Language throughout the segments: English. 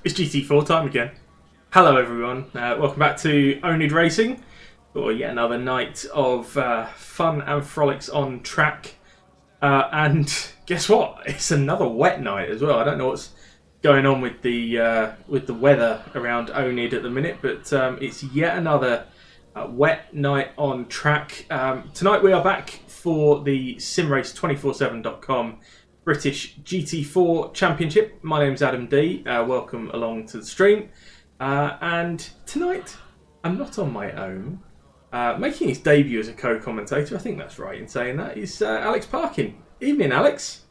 It's GT4 time again. Hello everyone, welcome back to oNiD Racing for yet another night of fun and frolics on track. And guess what? It's another wet night as well. I don't know what's going on with the weather around oNiD at the minute, but it's yet another wet night on track. Tonight we are back for the simrace247.com British GT4 Championship. My name's Adam D. Welcome along to the stream. And tonight, I'm not on my own. Making his debut as a co-commentator, I think that's right in saying that, is Alex Parkin. Evening, Alex.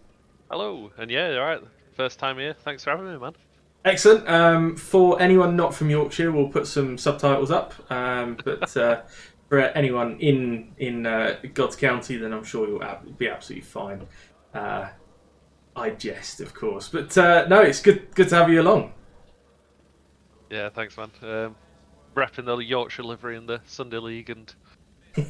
Hello, and yeah, alright. First time here. Thanks for having me, man. Excellent. For anyone not from Yorkshire, we'll put some subtitles up. But for anyone in God's County, then I'm sure you'll be absolutely fine. I jest, of course, but no, it's good to have you along. Yeah, thanks, man. Repping the Yorkshire livery in the Sunday League, and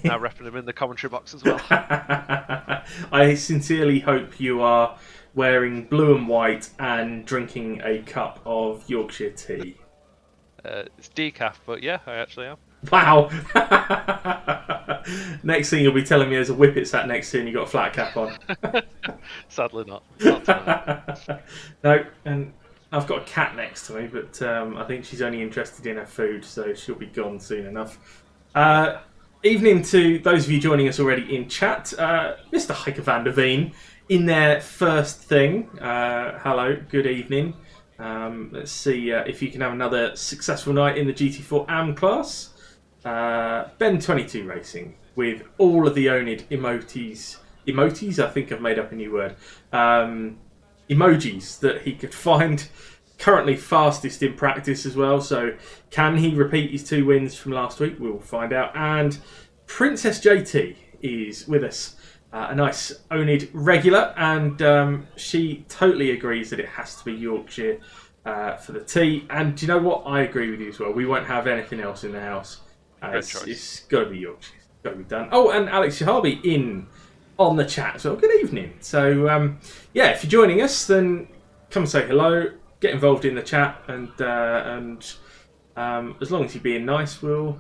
now repping them in the commentary box as well. I sincerely hope you are wearing blue and white and drinking a cup of Yorkshire tea. It's decaf, but yeah, I actually am. Wow! Next thing you'll be telling me there's a whippet sat next to you and you've got a flat cap on. Sadly not. Not tonight. No, and I've got a cat next to me, but I think she's only interested in her food, so she'll be gone soon enough. Evening to those of you joining us already in chat. Mr. Hiker van der Veen in there first thing. Hello, good evening. Let's see if you can have another successful night in the GT4 AM class. Ben22 Racing with all of the oNiD emotes, I think I've made up a new word, emojis that he could find. Currently fastest in practice as well, so can he repeat his 2 wins from last week? We'll find out. And Princess JT is with us, a nice oNiD regular, and she totally agrees that it has to be Yorkshire for the tea. And do you know what? I agree with you as well. We won't have anything else in the house. It's got to be Yorkshire. It's got to be done. Oh, and Alex Shahabi in on the chat as well. Good evening. So, yeah, if you're joining us, then come and say hello. Get involved in the chat, and as long as you're being nice, we'll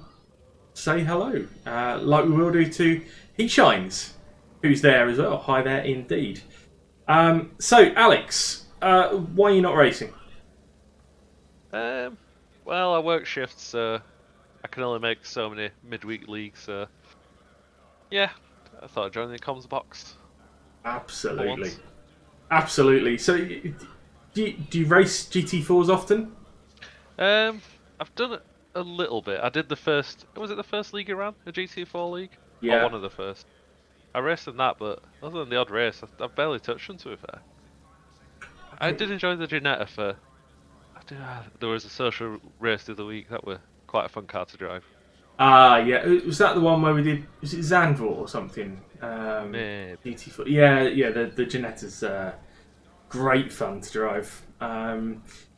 say hello. Like we will do to He Shines, who's there as well. Hi there indeed. So, Alex, why are you not racing? Well, I work shifts, so I can only make so many midweek leagues, so yeah, I thought I'd join the comms box. Absolutely. Absolutely. So, do you race GT4s often? I've done it a little bit. I did the first, was it the first league you ran? A GT4 League? Yeah. Or one of the first. I raced in that, but other than the odd race, I've barely touched them, to be fair. I did enjoy the Ginetta for... There was a social race the other week, that were quite a fun car to drive. Yeah. Was that the one where we did, was it Zandvoort or something? Maybe. GT4. Yeah, the Ginetta's great fun to drive.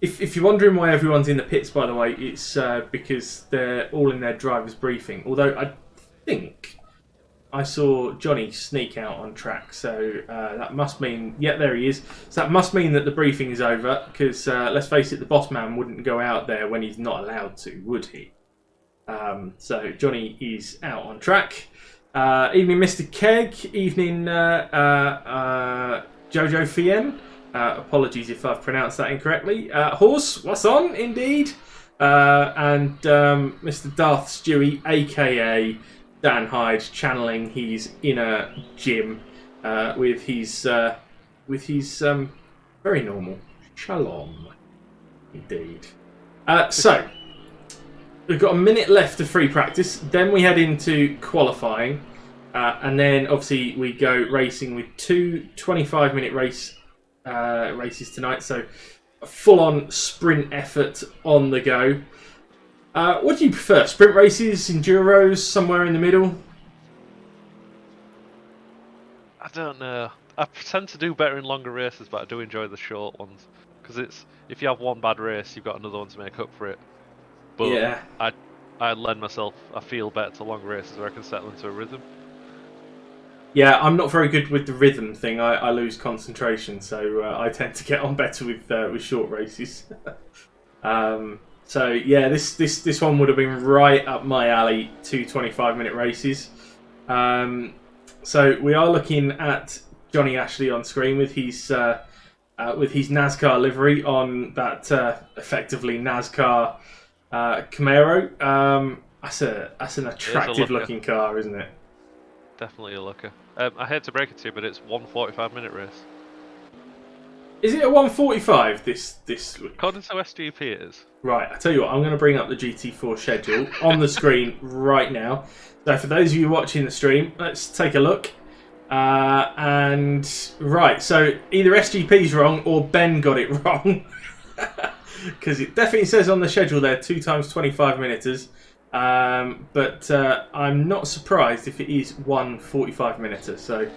If you're wondering why everyone's in the pits, by the way, it's because they're all in their driver's briefing. Although I think I saw Johnny sneak out on track, so that must mean, yeah, there he is. So that must mean that the briefing is over, because let's face it, the boss man wouldn't go out there when he's not allowed to, would he? So Johnny is out on track. Evening, Mr. Keg. Evening, Jojo Fien. Apologies if I've pronounced that incorrectly. Horse, what's on? Indeed. And Mr. Darth Stewie, aka Dan Hyde, channeling his inner Jim with his very normal shalom. Indeed. So we've got a minute left of free practice. Then we head into qualifying, and then obviously we go racing with 2 25-minute races tonight, so a full-on sprint effort on the go. What do you prefer? Sprint races, enduros, somewhere in the middle? I don't know. I tend to do better in longer races, but I do enjoy the short ones, because it's, if you have one bad race, you've got another one to make up for it. But yeah, I lend myself, I feel better to longer races where I can settle into a rhythm. Yeah, I'm not very good with the rhythm thing. I lose concentration, so I tend to get on better with short races. So yeah, this one would have been right up my alley. 2 25-minute races. So we are looking at Johnny Ashley on screen with his NASCAR livery on that effectively NASCAR Camaro. That's an attractive looking car, isn't it? Definitely a looker. I hate to break it to you, but it's 1:45-minute race. Is it a 1:45 this week? According to SGP, it is. Right, I tell you what, I'm going to bring up the Gt4 schedule on the screen right now. So for those of you watching the stream, let's take a look. And right, so either SGP's wrong or Ben got it wrong. Because it definitely says on the schedule there 2 times 25 minuters. But I'm not surprised if it is 1:45 minuter. So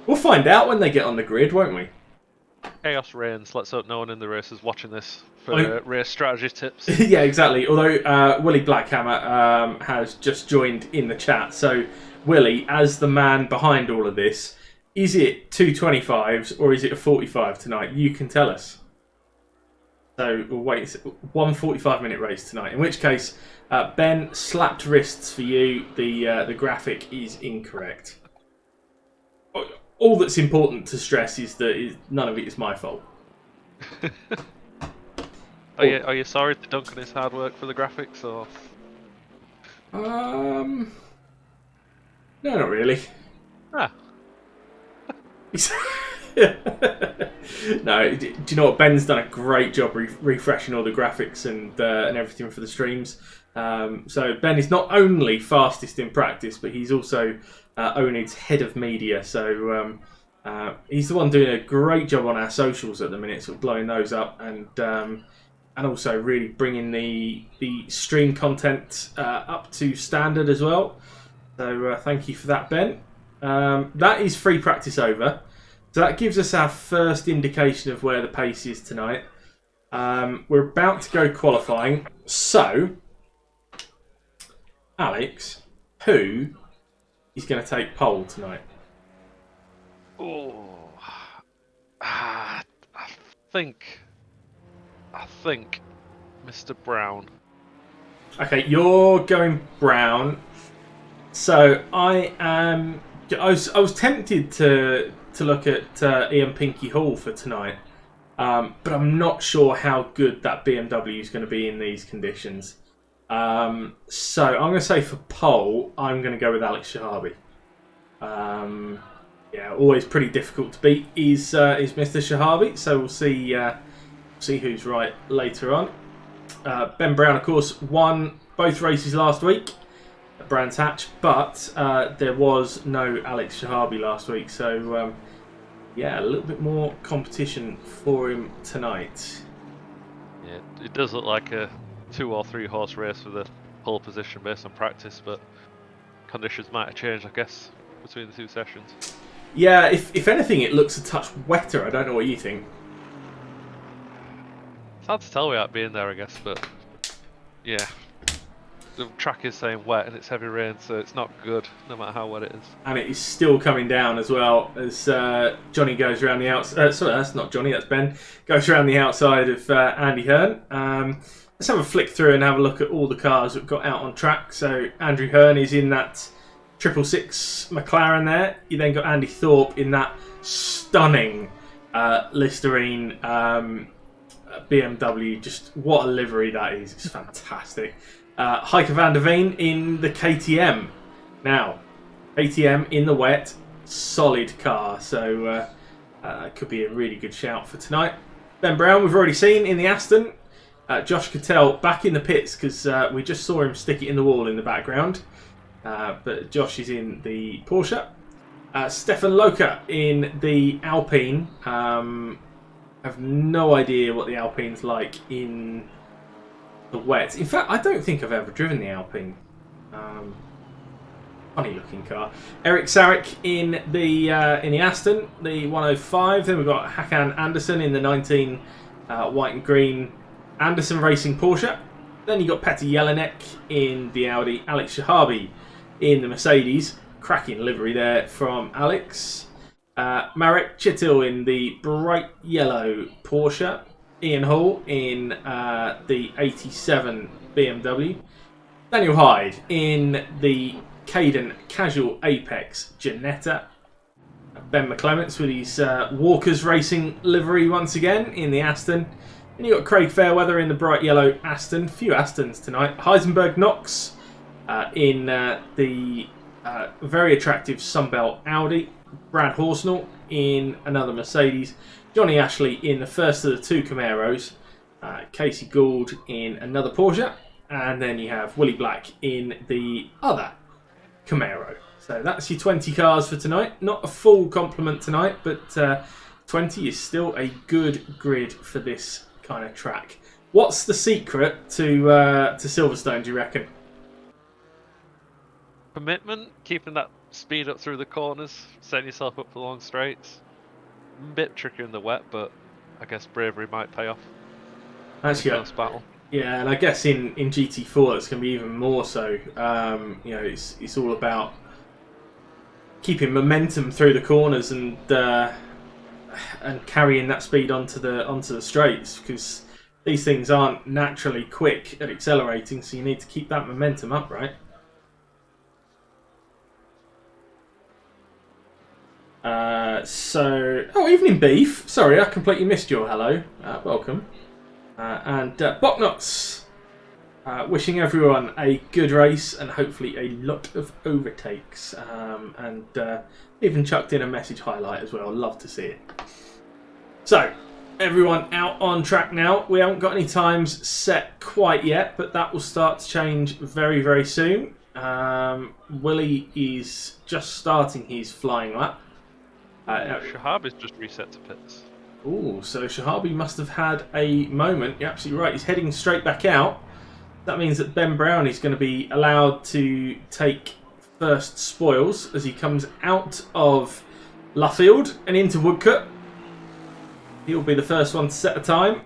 we'll find out when they get on the grid, won't we? Chaos reigns. Let's hope no one in the race is watching this for race strategy tips. Yeah, exactly. Although Willie Blackhammer has just joined in the chat. So, Willie, as the man behind all of this, is it 2 25s or is it a 45 tonight? You can tell us. So, we'll wait. 1:45-minute race tonight. In which case, Ben, slapped wrists for you. The graphic is incorrect. All that's important to stress is that none of it is my fault. Are you sorry to Duncan his hard work for the graphics, or? No, not really. Ah. No, do you know what? Ben's done a great job refreshing all the graphics and everything for the streams. So Ben is not only fastest in practice, but he's also oNiD's head of media. So he's the one doing a great job on our socials at the minute, sort of blowing those up and also really bringing the stream content up to standard as well. So thank you for that, Ben. That is free practice over. So that gives us our first indication of where the pace is tonight. We're about to go qualifying. So, Alex, who is going to take pole tonight? Oh, I think Mr. Brown. Okay, you're going Brown. So I was tempted to look at Ian Pinky Hall for tonight, but I'm not sure how good that BMW is going to be in these conditions. So I'm going to say for pole, I'm going to go with Alex Shahabi. Yeah, always pretty difficult to beat is Mr. Shahabi. So we'll see who's right later on. Ben Brown, of course, won both races last week at Brands Hatch, but there was no Alex Shahabi last week. So yeah, a little bit more competition for him tonight. Yeah, it does look like a 2 or 3 horse race with a pole position based on practice, but conditions might have changed, I guess, between the 2 sessions. Yeah, if anything, it looks a touch wetter. I don't know what you think. It's hard to tell without being there, I guess, but yeah. The track is saying wet and it's heavy rain, so it's not good, no matter how wet it is. And it is still coming down as well as Johnny goes around the outside. Sorry, that's not Johnny, that's Ben. Goes around the outside of Andy Hearn. Let's have a flick through and have a look at all the cars that got out on track. So Andrew Hearn is in that 666 McLaren there. You then got Andy Thorpe in that stunning Listerine BMW. Just what a livery that is. It's fantastic. Heike van der Veen in the KTM. Now, KTM in the wet, solid car. So could be a really good shout for tonight. Ben Brown, we've already seen in the Aston. Josh Cattell back in the pits because we just saw him stick it in the wall in the background. But Josh is in the Porsche. Stefan Loka in the Alpine. I have no idea what the Alpine's like in the wet. In fact, I don't think I've ever driven the Alpine. Funny looking car. Eric Sarek in the Aston, the 105. Then we've got Hakan Andersen in the 19 white and green Andersen Racing Porsche. Then you got Petr Jelinek in the Audi. Alex Shahabi in the Mercedes. Cracking livery there from Alex. Marek Chitil in the bright yellow Porsche. Ian Hall in the 87 BMW. Daniel Hyde in the Kadan Casual Apex Ginetta. Ben McClements with his Walkers Racing livery once again in the Aston. And you got Craig Fairweather in the bright yellow Aston. Few Astons tonight. Heisenberg Knox in the very attractive Sunbelt Audi. Brad Horsnell in another Mercedes. Johnny Ashley in the first of the two Camaros. Casey Gould in another Porsche. And then you have Willie Black in the other Camaro. So that's your 20 cars for tonight. Not a full complement tonight, but 20 is still a good grid for this kind of track. What's the secret to Silverstone, do you reckon? Commitment, keeping that speed up through the corners, setting yourself up for long straights. A bit trickier in the wet, but I guess bravery might pay off. Actually, close battle. Yeah, and I guess in GT4 it's going to be even more so. You know, it's all about keeping momentum through the corners and carrying that speed onto the straights, because these things aren't naturally quick at accelerating, so you need to keep that momentum up, right? Evening Beef. Sorry, I completely missed your hello. Welcome. And Boknots, wishing everyone a good race and hopefully a lot of overtakes. And even chucked in a message highlight as well. Love to see it. So, everyone out on track now. We haven't got any times set quite yet, but that will start to change very, very soon. Willie is just starting his flying lap. Shahab is just reset to pits. Ooh, so Shahabi must have had a moment. You're absolutely right. He's heading straight back out. That means that Ben Brown is going to be allowed to take first spoils as he comes out of Luffield and into Woodcote. He'll be the first one to set a time.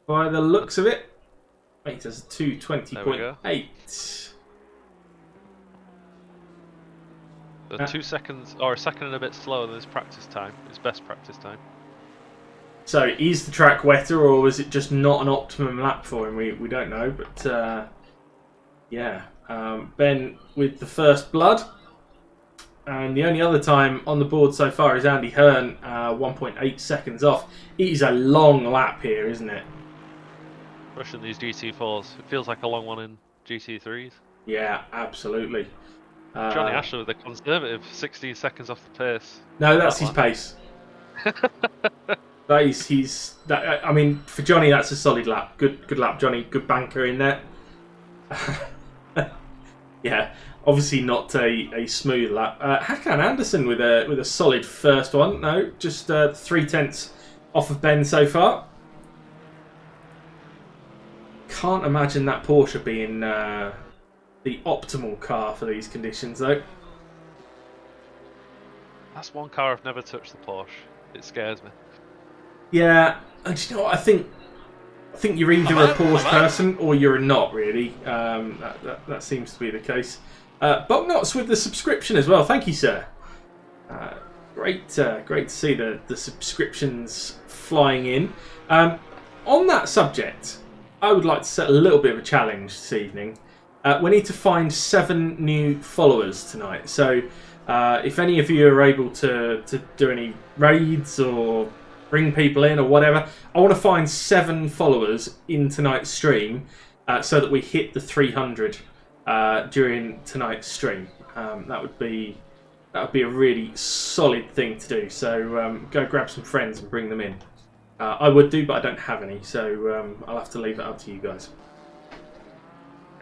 By the looks of it, wait, there's a 2:20.8. 2 seconds, or a second and a bit slower than his practice time, his best practice time. So is the track wetter, or was it just not an optimum lap for him? We don't know, but yeah. Ben with the first blood. And the only other time on the board so far is Andy Hearn, 1.8 seconds off. It is a long lap here, isn't it? Rushing these GT4s, it feels like a long one in GT3s. Yeah, absolutely. Johnny Ashley with a conservative 16 seconds off the pace. No, that's his pace. I mean, for Johnny, that's a solid lap. Good lap, Johnny. Good banker in there. Yeah, obviously not a smooth lap. Hakan Anderson with a solid first one. No, just 0.3 off of Ben so far. Can't imagine that Porsche being the optimal car for these conditions, though. That's one car I've never touched, the Porsche. It scares me. Yeah, and you know what? I think you're either a Porsche person or you're not, really. That seems to be the case. Boknots with the subscription as well. Thank you, sir. Great to see the subscriptions flying in. On that subject, I would like to set a little bit of a challenge this evening. We need to find 7 new followers tonight. So if any of you are able to do any raids or bring people in or whatever, I want to find 7 followers in tonight's stream so that we hit the 300 during tonight's stream. That would be a really solid thing to do. So go grab some friends and bring them in. I would do, but I don't have any, so I'll have to leave it up to you guys.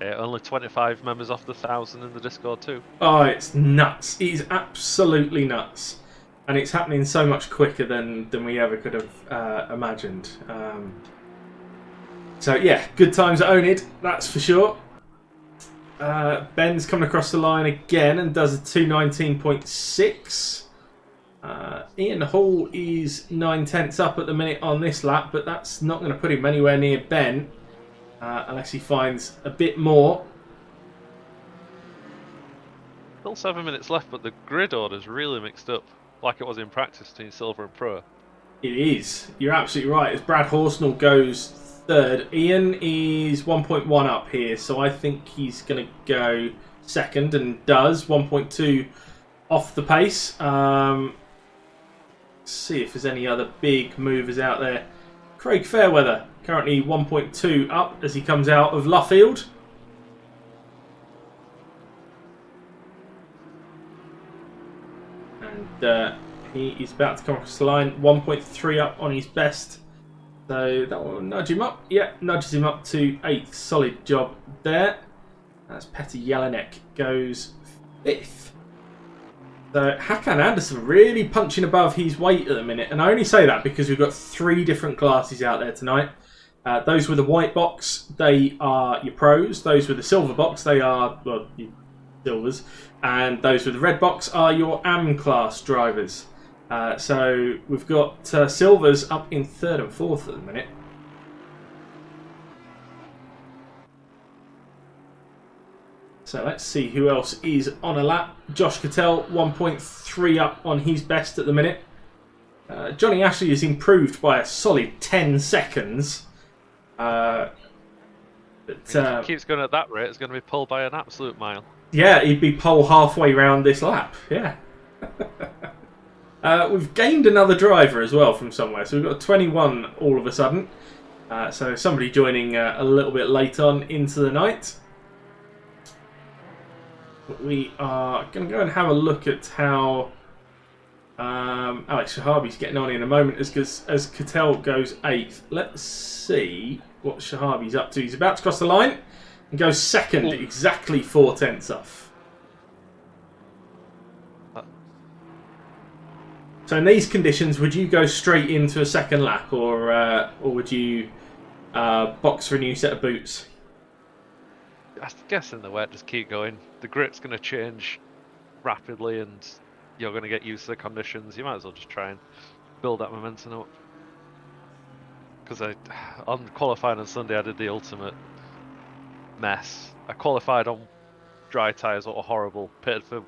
Only 25 members off the 1,000 in the Discord too. Oh, it's nuts. It is absolutely nuts. And it's happening so much quicker than we ever could have imagined. So yeah, good times at oNiD, that's for sure. Ben's coming across the line again and does a 2:19.6. Ian Hall is 9/10 up at the minute on this lap, but that's not going to put him anywhere near Ben. Unless he finds a bit more. Still 7 minutes left, but the grid order's really mixed up, like it was in practice between Silver and Pro. It is. You're absolutely right. As Brad Horsnell goes third, Ian is 1.1 up here, so I think he's going to go second and does 1.2 off the pace. See if there's any other big movers out there. Craig Fairweather currently 1.2 up as he comes out of Luffield. And he is about to come across the line, 1.3 up on his best. So that will nudge him up. Yeah, nudges him up to 8th. Solid job there. That's Petr Jelinek goes 5th. So Hakan Andersson really punching above his weight at the minute. And I only say that because we've got 3 different classes out there tonight. Those with the white box, they are your pros. Those with the silver box, they are, well, your silvers. And those with the red box are your AM class drivers. So we've got silvers up in 3rd and 4th at the minute. So let's see who else is on a lap. Josh Cattell 1.3 up on his best at the minute. Johnny Ashley has improved by a solid 10 seconds. But, if it keeps going at that rate, it's going to be pulled by an absolute mile. Yeah, he'd be pole halfway round this lap. Yeah. We've gained another driver as well from somewhere. So we've got a 21 all of a sudden. So somebody joining a little bit late on into the night. But we are going to go and have a look at how Alex Shahabi's getting on in a moment as Cattell goes 8th. Let's see what Shahabi's up to. He's about to cross the line and goes 2nd, exactly 4 tenths off. So in these conditions, would you go straight into a second lap, or would you box for a new set of boots? I guess in the wet, just keep going. The grit's going to change rapidly, and you're going to get used to the conditions. You might as well just try and build that momentum up. Because on qualifying on Sunday, I did the ultimate mess. I qualified on dry tyres, what were horrible. Pitted for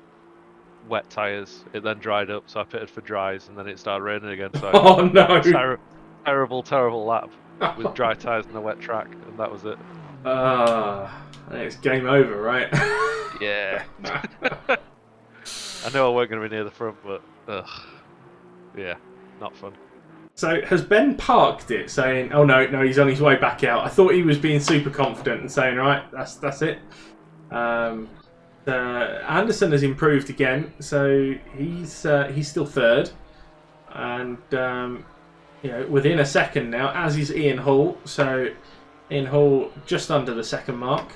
wet tyres. It then dried up, so I pitted for dries, and then it started raining again. So oh no! Terrible lap with dry tyres and a wet track, and that was it. It's game over, right? Yeah. I know I weren't going to be near the front, but yeah, not fun. So has Ben parked it, saying, "Oh no, he's on his way back out"? I thought he was being super confident and saying, "Right, that's it." Anderson has improved again, so he's still 3rd, and within a second now, as is Ian Hall. So Ian Hall just under the 2nd mark.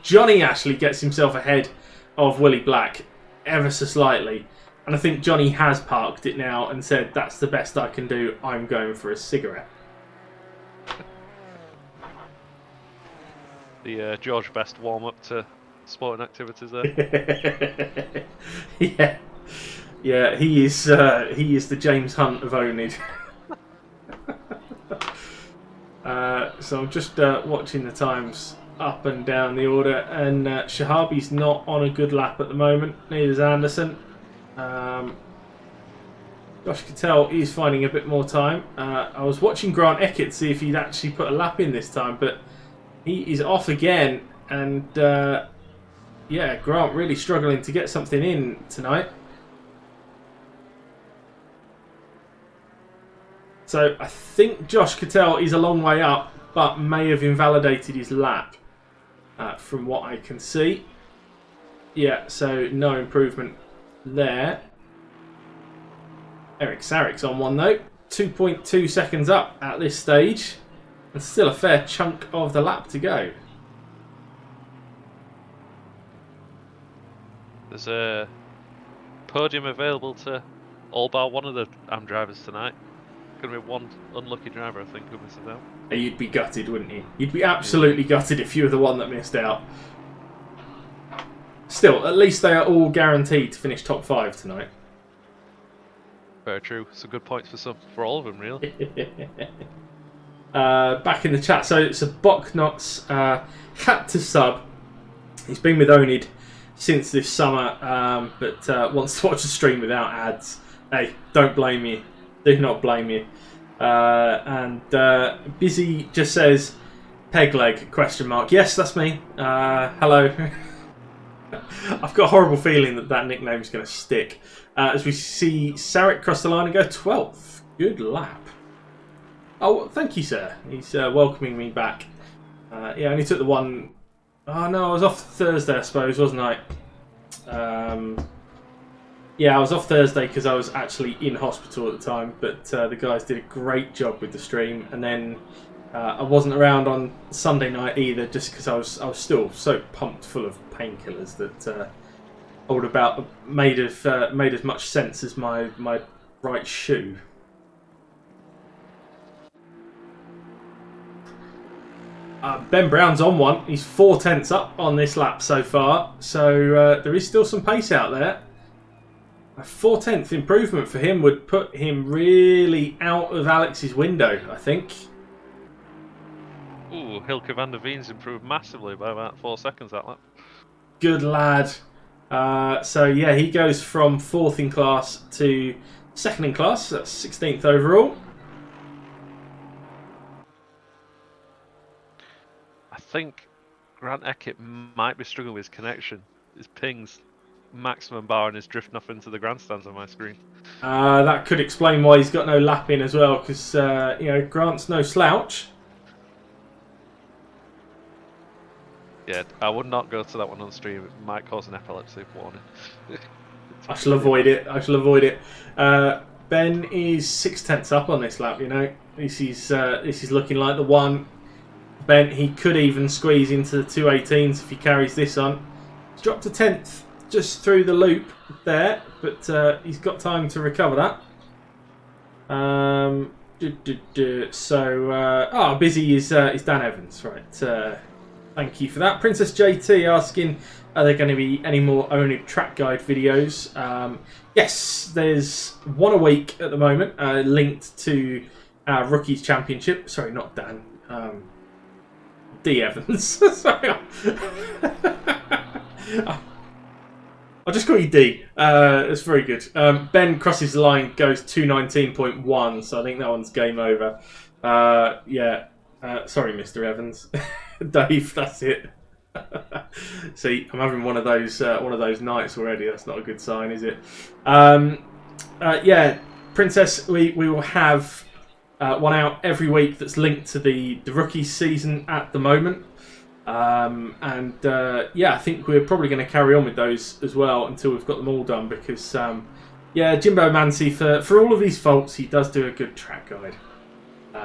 Johnny Ashley gets himself ahead of Willie Black ever so slightly. And I think Johnny has parked it now and said, that's the best I can do. I'm going for a cigarette. The George Best warm-up to sporting activities there. Yeah, he is the James Hunt of oNiD. So I'm just watching the times up and down the order, and Shahabi's not on a good lap at the moment. Neither is Anderson. Josh Cattell is finding a bit more time. I was watching Grant Eckert see if he'd actually put a lap in this time, but he is off again, and Grant really struggling to get something in tonight. So I think Josh Cattell is a long way up, but may have invalidated his lap from what I can see. Yeah, so no improvement there. Eric Sarik's on one though, 2.2 seconds up at this stage, and still a fair chunk of the lap to go. There's a podium available to all bar one of the AM drivers tonight. Going to be one unlucky driver, I think, who misses out. You'd be gutted, wouldn't you? You'd be absolutely gutted if you were the one that missed out. Still, at least they are all guaranteed to finish top 5 tonight. Very true. Some good points for all of them, really. Back in the chat, so it's a Boknots had to sub. He's been with oNiD since this summer, but wants to watch the stream without ads. Hey, don't blame me. Do not blame you. Busy just says, peg leg, question mark. Yes, that's me. Hello. I've got a horrible feeling that nickname is going to stick. As we see Sarek cross the line and go 12th. Good lap. Oh, thank you, sir. He's welcoming me back. Yeah, I only took the one... Oh, no, I was off Thursday, I suppose, wasn't I? Yeah, I was off Thursday because I was actually in hospital at the time, but the guys did a great job with the stream. And then I wasn't around on Sunday night either, just because I was still so pumped full of painkillers that I would about made as much sense as my right shoe. Ben Brown's on one. He's 4/10 up on this lap so far, so there is still some pace out there. A 4/10 improvement for him would put him really out of Alex's window, I think. Ooh, Hilke van der Veen's improved massively by about 4 seconds that lap. Good lad. So yeah, he goes from 4th in class to 2nd in class. That's 16th overall. I think Grant Eckett might be struggling with his connection. His ping's maximum bar and is drifting off into the grandstands on my screen. That could explain why he's got no lap in as well, because you know, Grant's no slouch. Yeah, I would not go to that one on stream. It might cause an epilepsy warning. I shall avoid it. I shall avoid it. Ben is 6/10 up on this lap. You know, this is looking like the one. Ben, he could even squeeze into the 218s if he carries this on. He's dropped to 10th just through the loop there, but he's got time to recover that. So, busy is Dan Evans, right? Thank you for that. Princess JT asking, are there going to be any more oNiD track guide videos? Yes, there's one a week at the moment, linked to our Rookies Championship. Sorry, not Dan. D. Evans. Sorry. I'll just call you D. That's very good. Ben crosses the line, goes 2:19.1, so I think that one's game over. Yeah. Sorry, Mr. Evans. Dave, that's it. See, I'm having one of those nights already. That's not a good sign, is it? Yeah, Princess, we will have one out every week that's linked to the rookie season at the moment. Yeah, I think we're probably going to carry on with those as well until we've got them all done, because yeah, Jimbo Mancy, for all of his faults, he does do a good track guide.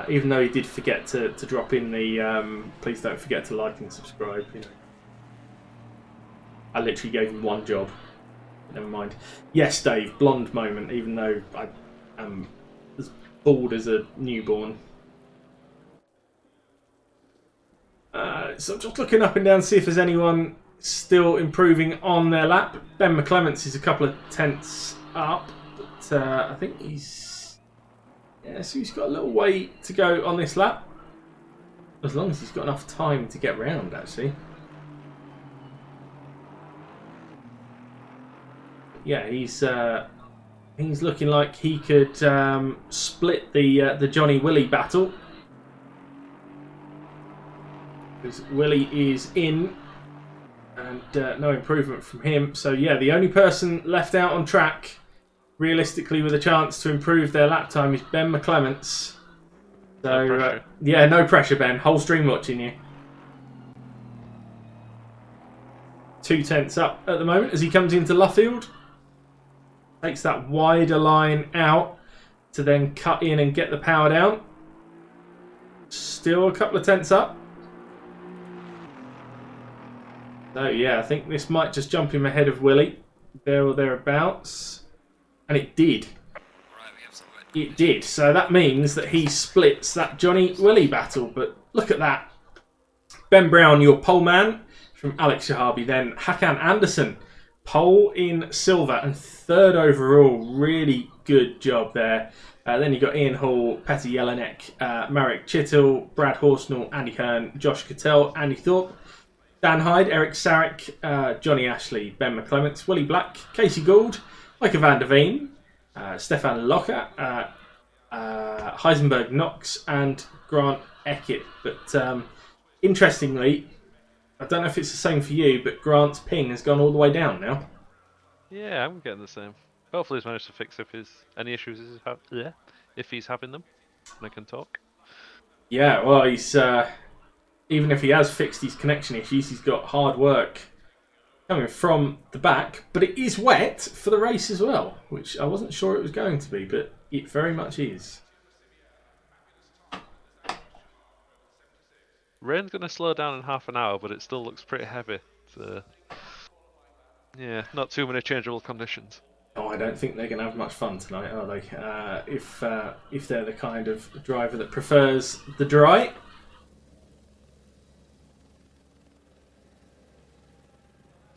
Even though he did forget to drop in the please don't forget to like and subscribe. You know, I literally gave him one job. Never mind. Yes, Dave, blonde moment. Even though I am as bald as a newborn. So I'm just looking up and down to see if there's anyone still improving on their lap. Ben McClements is a couple of tenths up, but I think he's. Yeah, so he's got a little way to go on this lap. As long as he's got enough time to get round, actually. Yeah, he's looking like he could split the Johnny Willie battle. Because Willie is in, and no improvement from him. So yeah, the only person left out on track realistically with a chance to improve their lap time is Ben McClements. So No yeah, no pressure, Ben. Whole stream watching you. 2/10 up at the moment as he comes into Luffield. Takes that wider line out to then cut in and get the power down. Still a couple of tenths up. So yeah, I think this might just jump him ahead of Willie. There or thereabouts. And it did. It did. So that means that he splits that Johnny Willie battle. But look at that. Ben Brown, your pole man from Alex Shahabi. Then Hakan Anderson, pole in silver and 3rd overall. Really good job there. Then you got Ian Hall, Petty Jelinek, Marek Chittle, Brad Horsnell, Andy Hearn, Josh Cattell, Andy Thorpe, Dan Hyde, Eric Sarek, Johnny Ashley, Ben McClements, Willie Black, Casey Gould, Micah van der Veen, Stefan Locker, Heisenberg Knox and Grant Eckett. But interestingly, I don't know if it's the same for you, but Grant's ping has gone all the way down now. Yeah, I'm getting the same. Hopefully he's managed to fix any issues if he's having them. And I can talk. Yeah, well, he's even if he has fixed his connection issues, he's got hard work coming from the back. But it is wet for the race as well, which I wasn't sure it was going to be, but it very much is. Rain's going to slow down in half an hour, but it still looks pretty heavy. So, yeah, not too many changeable conditions. Oh, I don't think they're going to have much fun tonight, are they? If they're the kind of driver that prefers the dry.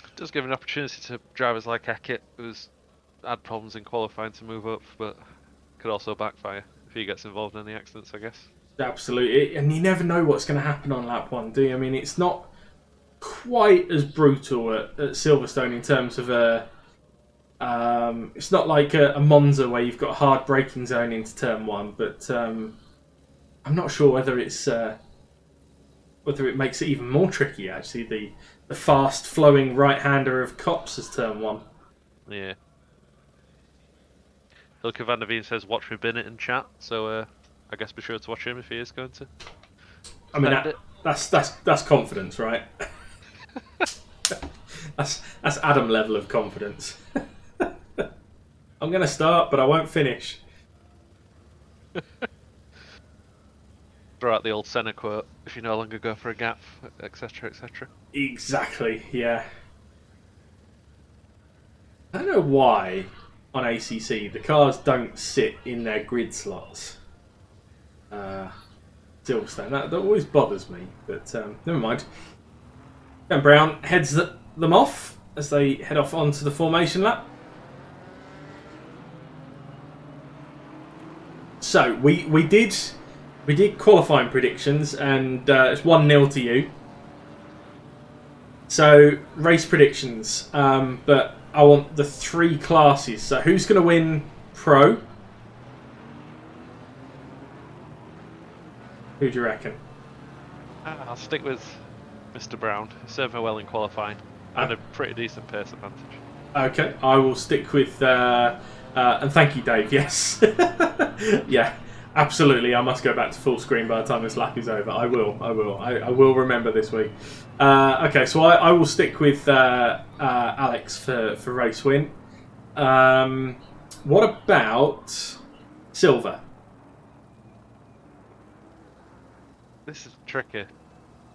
It does give an opportunity to drivers like Eckett, who's had problems in qualifying, to move up, but could also backfire if he gets involved in any accidents, I guess. Absolutely, and you never know what's going to happen on lap 1, do you? I mean, it's not quite as brutal at Silverstone in terms of it's not like a Monza where you've got a hard braking zone into turn 1, but I'm not sure whether it makes it even more tricky. Actually, the fast flowing right hander of Cops as turn 1. Yeah. Hilke van der Veen says, "Watch me bin it" in chat, so I guess be sure to watch him if he is going to. I mean, that's confidence, right? that's Adam level of confidence. I'm going to start, but I won't finish. Throw out the old Senna quote: "If you no longer go for a gap, etc., etc." Exactly, yeah. I don't know why on ACC the cars don't sit in their grid slots. Silverstone, that always bothers me, but never mind. And Brown heads them off as they head off onto the formation lap. So we did qualifying predictions, and it's 1-0 to you. So race predictions, but I want the 3 classes. So who's going to win Pro? Who do you reckon? I'll stick with Mr. Brown. He served me well in qualifying, and a pretty decent pace advantage. Okay, I will stick with. And thank you, Dave. Yes, yeah, absolutely. I must go back to full screen by the time this lap is over. I will. I will remember this week. Okay, so I will stick with Alex for race win. What about Silver? This is tricky.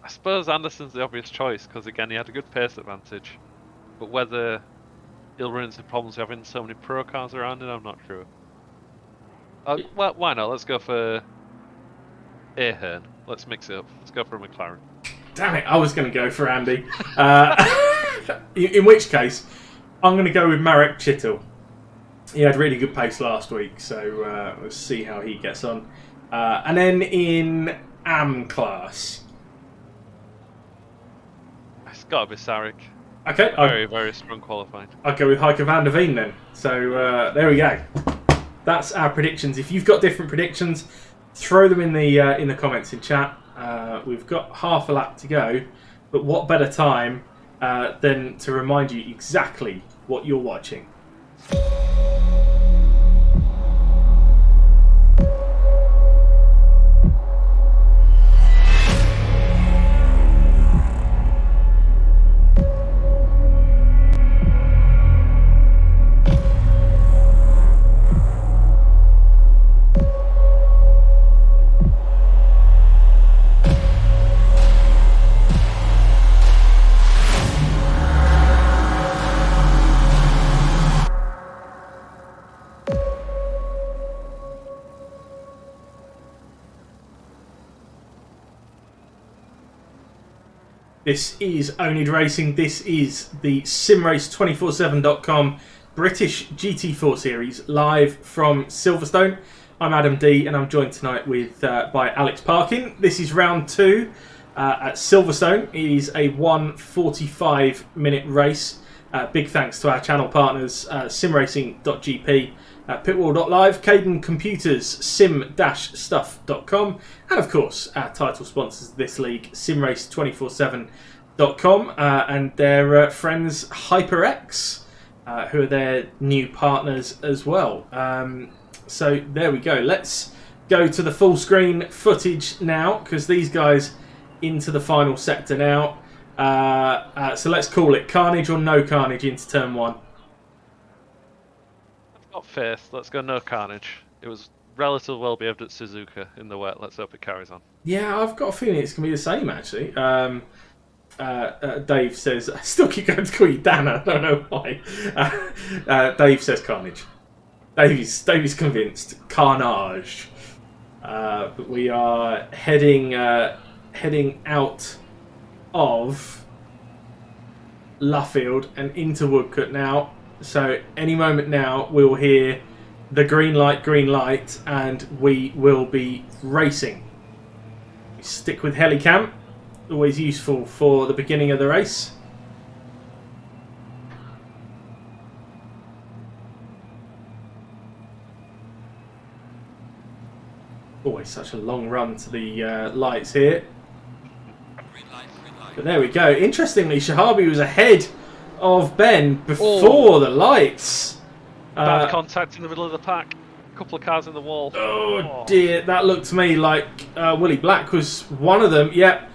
I suppose Anderson's the obvious choice because, again, he had a good pace advantage. But whether he'll run into problems with having so many pro cars around him, I'm not sure. Well, why not? Let's go for Ahern. Let's mix it up. Let's go for a McLaren. Damn it, I was going to go for Andy. In which case, I'm going to go with Marek Chittel. He had really good pace last week, so let's see how he gets on. And then in AM class. It's got to be Sarek. Okay. Very strong qualifying. I'll go with Heike van der Veen then. So there we go. That's our predictions. If you've got different predictions, throw them in the comments in chat. We've got half a lap to go, but what better time than to remind you exactly what you're watching. This is oNiD Racing. This is the simrace247.com British GT4 series live from Silverstone. I'm Adam D, and I'm joined tonight by Alex Parkin. This is round 2 at Silverstone. It is a 1:45-minute race. Big thanks to our channel partners, simracing.gp pitwall.live, Kadan Computers, sim-stuff.com, and of course our title sponsors of this league, simrace247.com, and their friends HyperX, who are their new partners as well. So there we go. Let's go to the full screen footage now, because these guys into the final sector now. So let's call it carnage or no carnage into turn 1. I've got faith. Let's go no carnage. It was relatively well behaved at Suzuka in the wet. Let's hope it carries on. Yeah, I've got a feeling it's going to be the same, actually. Dave says, I still keep going to call you Dan, I don't know why. Dave says carnage. Dave is convinced. Carnage. But we are heading out of Luffield and into Woodcote now. So any moment now we'll hear the green light, and we will be racing. Stick with Helicam. Always useful for the beginning of the race. Always such a long run to the lights here. But there we go. Interestingly, Shahabi was ahead of Ben before the lights. Bad contact in the middle of the pack. A couple of cars in the wall. Oh dear, that looked to me like Willie Black was one of them. Yep.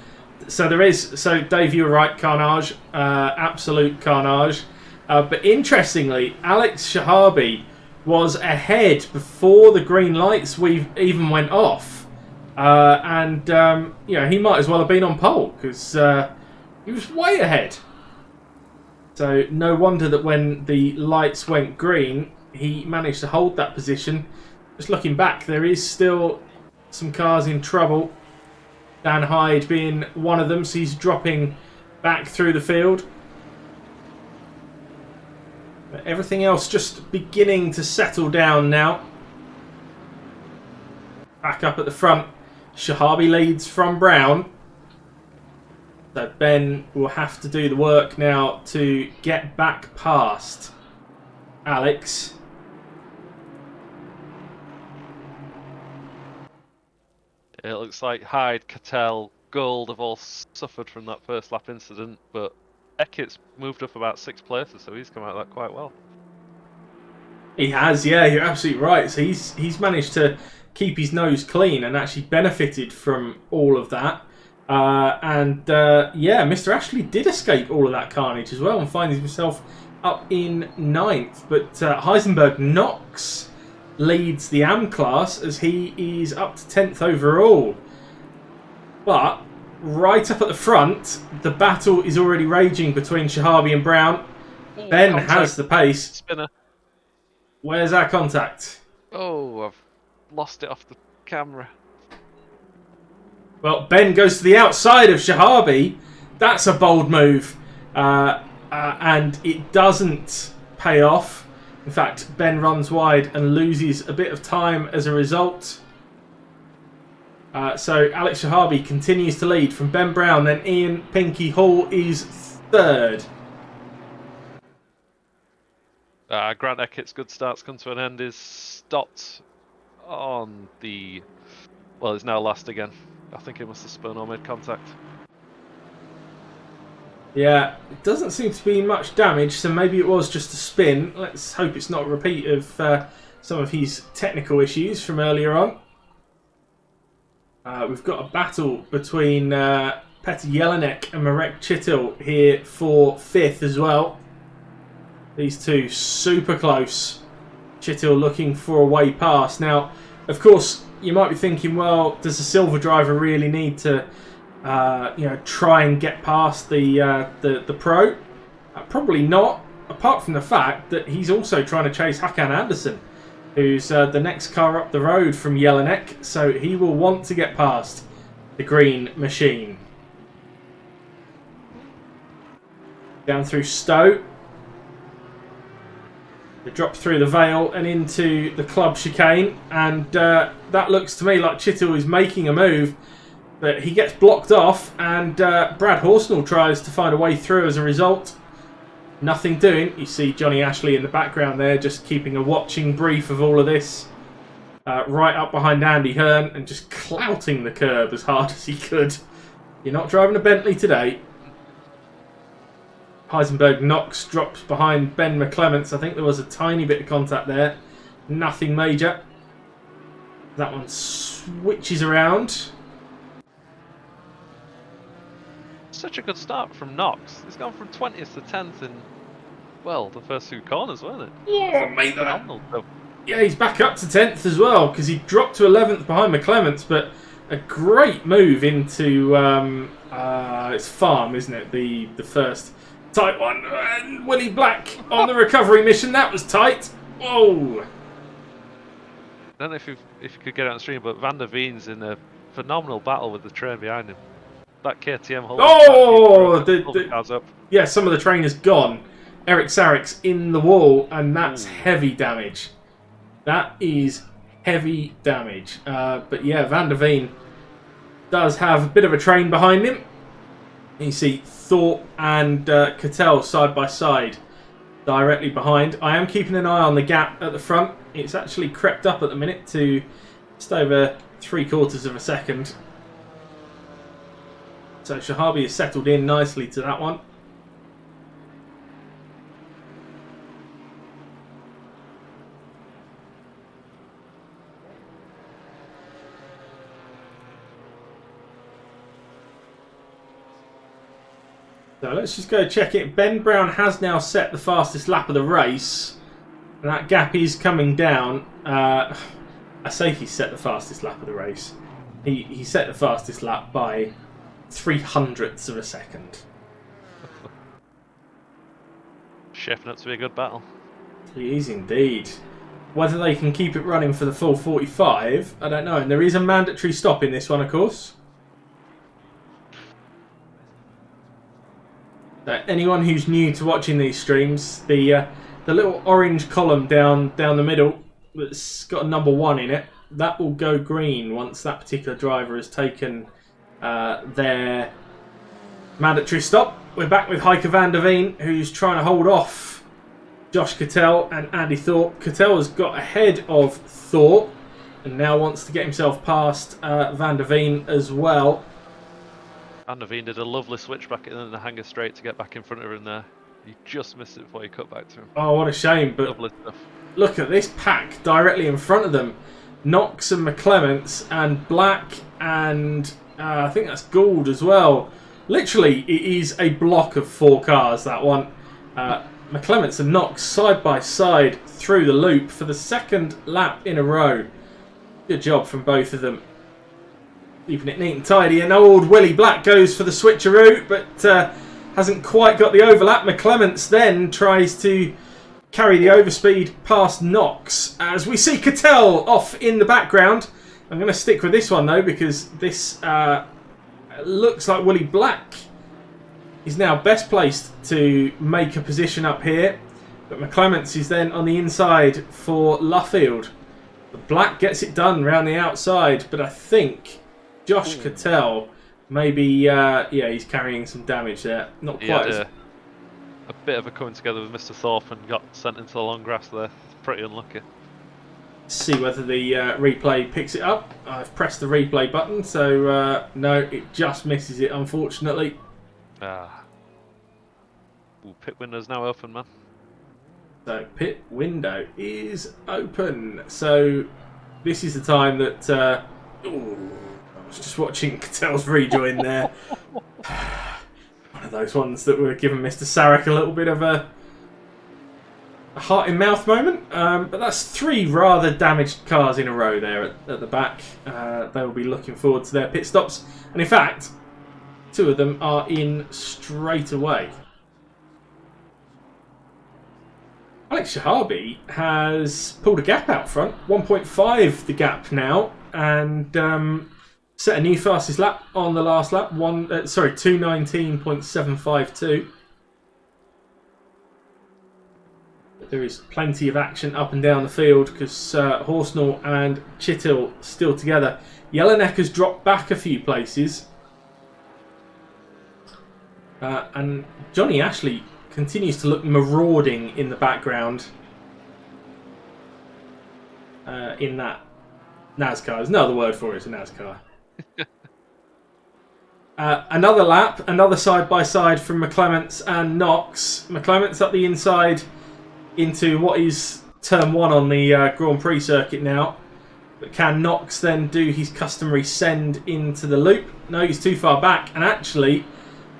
So there is. So Dave, you were right. Carnage, absolute carnage. But interestingly, Alex Shahabi was ahead before the green lights even went off, and you know, he might as well have been on pole, because he was way ahead. So no wonder that when the lights went green, he managed to hold that position. Just looking back, there is still some cars in trouble. Dan Hyde being one of them, so he's dropping back through the field. But everything else just beginning to settle down now. Back up at the front, Shahabi leads from Brown. So Ben will have to do the work now to get back past Alex. It looks like Hyde, Cattell, Gold have all suffered from that first lap incident, but Eckett's moved up about 6 places, so he's come out of that quite well. He has, yeah, you're absolutely right. So he's managed to keep his nose clean and actually benefited from all of that. Yeah, Mr. Ashley did escape all of that carnage as well and finds himself up in 9th. But Heisenberg Knox leads the AM class as he is up to 10th overall. But right up at the front, the battle is already raging between Shahabi and Brown. Ooh, Ben contact. has the pace. Spinner. Where's our contact? Oh, I've lost it off the camera. Well, Ben goes to the outside of Shahabi. That's a bold move. And it doesn't pay off. In fact, Ben runs wide and loses a bit of time as a result. So Alex Shahabi continues to lead from Ben Brown. Then Ian Pinky Hall is 3rd. Grant Eckett's good start's come to an end. Is stopped on the... Well, it's now last again. I think it must have spun or made contact. Yeah, it doesn't seem to be much damage, so maybe it was just a spin. Let's hope it's not a repeat of some of his technical issues from earlier on. We've got a battle between Petr Jelinek and Marek Chytil here for 5th as well. These two super close. Chytil looking for a way past. Now, of course, you might be thinking, well, does the silver driver really need to try and get past the pro? Probably not, apart from the fact that he's also trying to chase Hakan Andersen, who's the next car up the road from Jelinek, so he will want to get past the green machine. Down through Stowe. They drop through the Vale and into the club chicane, and that looks to me like Chytil is making a move, but he gets blocked off, and Brad Horsnell tries to find a way through as a result. nothing doing. You see Johnny Ashley in the background there, just keeping a watching brief of all of this. Right up behind Andy Hearn and just clouting the curb as hard as he could. You're not driving a Bentley today. Heisenberg Knox drops behind Ben McClements. I think there was a tiny bit of contact there. Nothing major. That one switches around. Such a good start from Knox. He's gone from 20th to 10th in, well, the first 2 corners, wasn't it? Oh, mate, Phenomenal. yeah, he's back up to 10th as well because he dropped to 11th behind McClements, but a great move into it's Farm, isn't it? The first tight one. And Willie Black on the recovery mission. That was tight. Whoa. I don't know if you could get it on stream, but Van der Veen's in a phenomenal battle with the train behind him. That KTM holds. Oh, the cars up. Yeah, some of the train is gone. Eric Sarik's in the wall, and that's heavy damage. That is heavy damage. But yeah, Van der Veen does have a bit of a train behind him. You see Thorpe and Cattell side by side, directly behind. I am keeping an eye on the gap at the front. It's actually crept up at the minute to just over 3/4 of a second. So Shahabi has settled in nicely to that one. So let's just go check it. Ben Brown has now set the fastest lap of the race. And that gap is coming down. I say he set the fastest lap of the race. He set the fastest lap by 0.03 of a second. Shaping up to be a good battle. It is indeed. Whether they can keep it running for the full 45, I don't know. And there is a mandatory stop in this one, of course. Anyone who's new to watching these streams, the little orange column down the middle that's got a number 1 in it, that will go green once that particular driver has taken their mandatory stop. We're back with Heike van der Veen, who's trying to hold off Josh Cattell and Andy Thorpe. Cattell has got ahead of Thorpe and now wants to get himself past van der Veen as well. Van der Veen did a lovely switchback in the hanger straight to get back in front of him there. He just missed it before he cut back to him. Oh, what a shame. But lovely stuff. Look at this pack directly in front of them. Knox and McClements and Black and I think that's Gould as well. Literally, it is a block of 4 cars, that one. McClements and Knox side by side through the loop for the 2nd lap in a row. Good job from both of them. Keeping it neat and tidy. And old Willie Black goes for the switcheroo, but hasn't quite got the overlap. McClements then tries to carry the overspeed past Knox. As we see Cattell off in the background. I'm going to stick with this one though, because this looks like Willie Black is now best placed to make a position up here. But McClements is then on the inside for Luffield. But Black gets it done round the outside, but I think Josh Cattell, maybe, yeah, he's carrying some damage there. Not quite as... a bit of a coming together with Mr. Thorpe and got sent into the long grass there. Pretty unlucky. See whether the replay picks it up. I've pressed the replay button, so no, it just misses it, unfortunately. Pit window's now open, man. So pit window is open. So this is the time that... I was just watching Cattell's rejoin there. One of those ones that were giving Mr. Sarek a little bit of a heart-in-mouth moment. But that's 3 rather damaged cars in a row there at the back. They will be looking forward to their pit stops. And in fact, 2 of them are in straight away. Alex Shahabi has pulled a gap out front. 1.5 the gap now. And set a new fastest lap on the last lap. 2:19.752. There is plenty of action up and down the field because Horsnell and Chittill still together. Jelinek has dropped back a few places. And Johnny Ashley continues to look marauding in the background in that NASCAR. There's no other word for it, it's a NASCAR. Another lap, another side-by-side from McClements and Knox. McClements up the inside into what is turn 1 on the Grand Prix circuit now. But can Knox then do his customary send into the loop? No, he's too far back. And actually,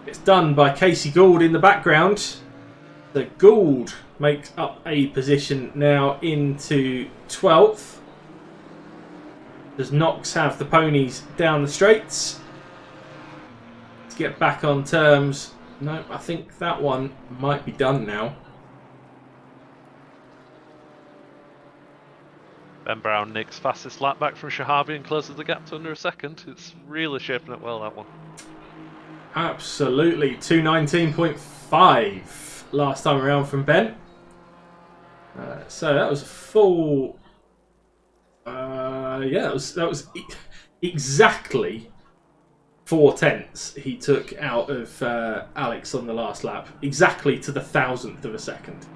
it's done by Casey Gould in the background. The Gould makes up a position now into 12th. Does Knox have the ponies down the straights to get back on terms? No, I think that one might be done now. Ben Brown nicks fastest lap back from Shahabi and closes the gap to under a second. It's really shaping up well, that one. Absolutely. 2:19.5 last time around from Ben. So that was a full... yeah, that was exactly 4/10 he took out of Alex on the last lap. Exactly to the 1,000th of a second.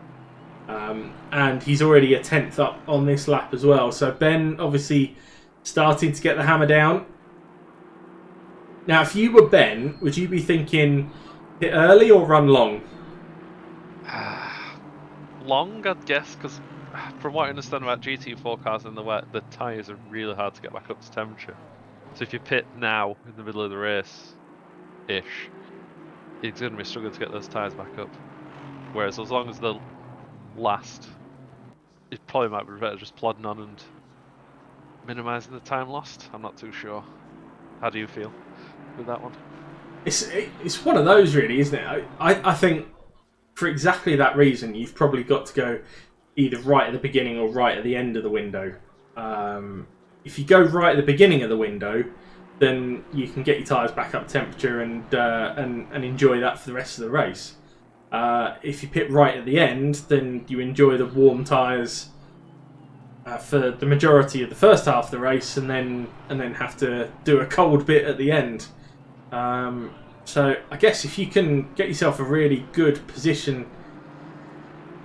And he's already a 10th up on this lap as well. So Ben obviously starting to get the hammer down. Now, if you were Ben, would you be thinking hit early or run long? Long, I'd guess, because from what I understand about GT4 cars in the wet, the tyres are really hard to get back up to temperature. So if you pit now in the middle of the race-ish, it's going to be struggling to get those tyres back up. Whereas as long as they'll last, it probably might be better just plodding on and minimising the time lost. I'm not too sure. How do you feel with that one? It's one of those, really, isn't it? I think for exactly that reason, you've probably got to go either right at the beginning or right at the end of the window. If you go right at the beginning of the window, then you can get your tyres back up temperature and enjoy that for the rest of the race. If you pit right at the end, then you enjoy the warm tyres for the majority of the first half of the race, and then have to do a cold bit at the end. So I guess if you can get yourself a really good position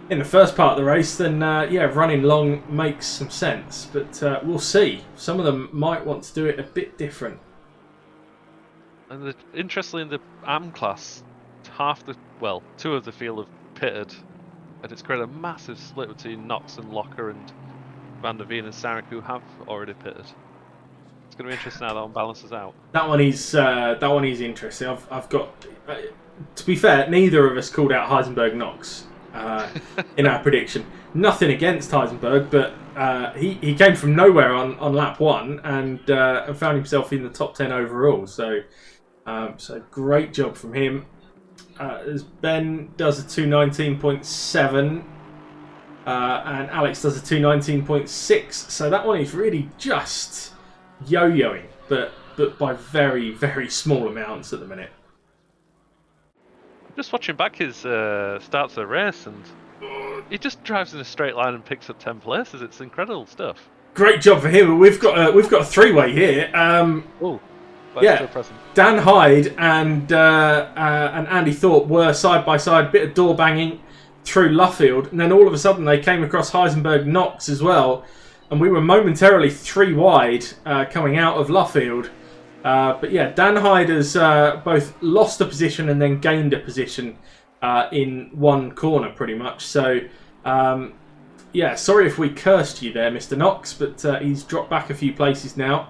in the first part of the race, then yeah, running long makes some sense. But we'll see. Some of them might want to do it a bit different. And interestingly, in the AM class, two of the field have pitted, and it's created a massive split between Knox and Locker and Van der Veen and Sarek, who have already pitted. It's going to be interesting how that one balances out. That one is interesting. I've got, to be fair, neither of us called out Heisenberg Knox in our prediction. Nothing against Heisenberg, but he came from nowhere on lap 1 and found himself in the top 10 overall. So great job from him. As Ben does a 2:19.7 and Alex does a 2:19.6. So that one is really just yo-yoing, but by very, very small amounts at the minute. Just watching back his starts of the race, and he just drives in a straight line and picks up 10 places. It's incredible stuff. Great job for him. We've got a three-way here. Yeah, Dan Hyde and Andy Thorpe were side by side, bit of door banging through Luffield, and then all of a sudden they came across Heisenberg Knox as well, and we were momentarily 3 wide coming out of Luffield. But yeah, Dan Hyde has both lost a position and then gained a position in one corner, pretty much. So yeah, sorry if we cursed you there, Mr. Knox, but he's dropped back a few places now.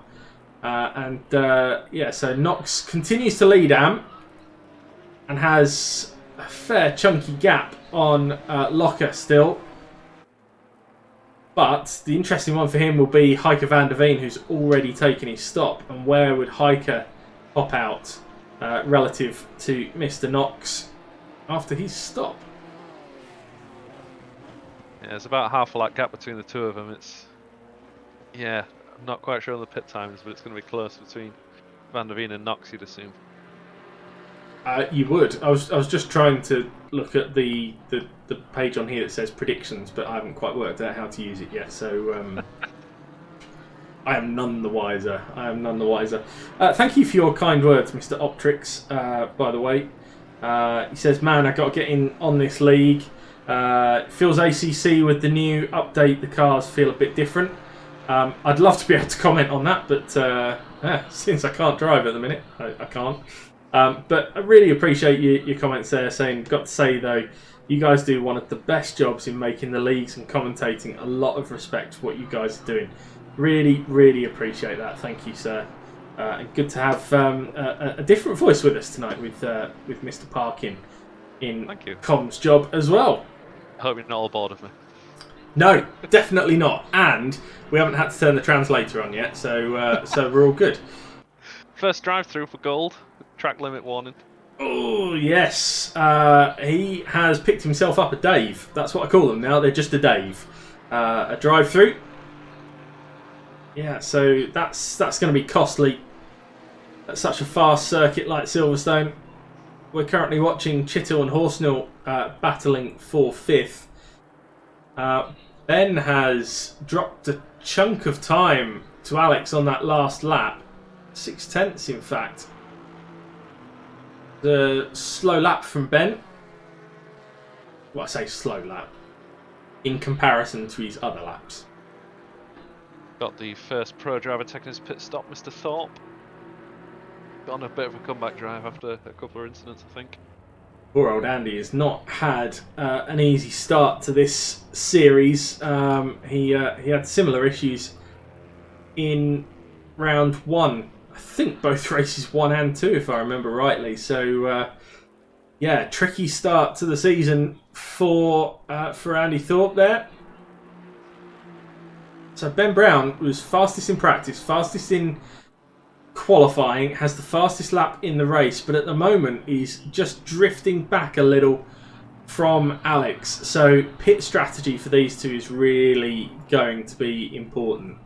Yeah, so Knox continues to lead Am and has a fair chunky gap on Locker still. But the interesting one for him will be Heike van der Veen, who's already taken his stop. And where would Heike pop out relative to Mr. Knox after his stop? Yeah, there's about half a lap gap between the two of them. Yeah, I'm not quite sure on the pit times, but it's going to be close between Van der Veen and Knox, you'd assume. You would. I was just trying to look at the page on here that says predictions, but I haven't quite worked out how to use it yet. So I am none the wiser. Thank you for your kind words, Mr. Optrix. By the way, He says, man, I got to get in on this league. Feels ACC with the new update, the cars feel a bit different. I'd love to be able to comment on that, but since I can't drive at the minute, I can't. But I really appreciate your comments there, saying, got to say though, you guys do one of the best jobs in making the leagues and commentating. A lot of respect for what you guys are doing. Really, really appreciate that. Thank you, sir. And good to have a different voice with us tonight with Mr. Parkin in comms job as well. I hope you're not all bored of me. No, definitely not. And we haven't had to turn the translator on yet, so we're all good. First drive-through for gold. Track limit warning. Oh, yes. He has picked himself up a Dave. That's what I call them now. They're just a Dave. A drive-through. Yeah, so that's going to be costly at such a fast circuit like Silverstone. We're currently watching Chittle and Horsnell battling for 5th. Ben has dropped a chunk of time to Alex on that last lap. 6/10 in fact. The slow lap from Ben. Well, I say slow lap in comparison to his other laps. Got the first pro driver taking his pit stop, Mr. Thorpe. Got on a bit of a comeback drive after a couple of incidents, I think. Poor old Andy has not had an easy start to this series. He had similar issues in round 1. I think both races 1 and 2, if I remember rightly. So, yeah, tricky start to the season for Andy Thorpe there. So Ben Brown was fastest in practice, fastest in qualifying, has the fastest lap in the race, but at the moment he's just drifting back a little from Alex. So pit strategy for these two is really going to be important.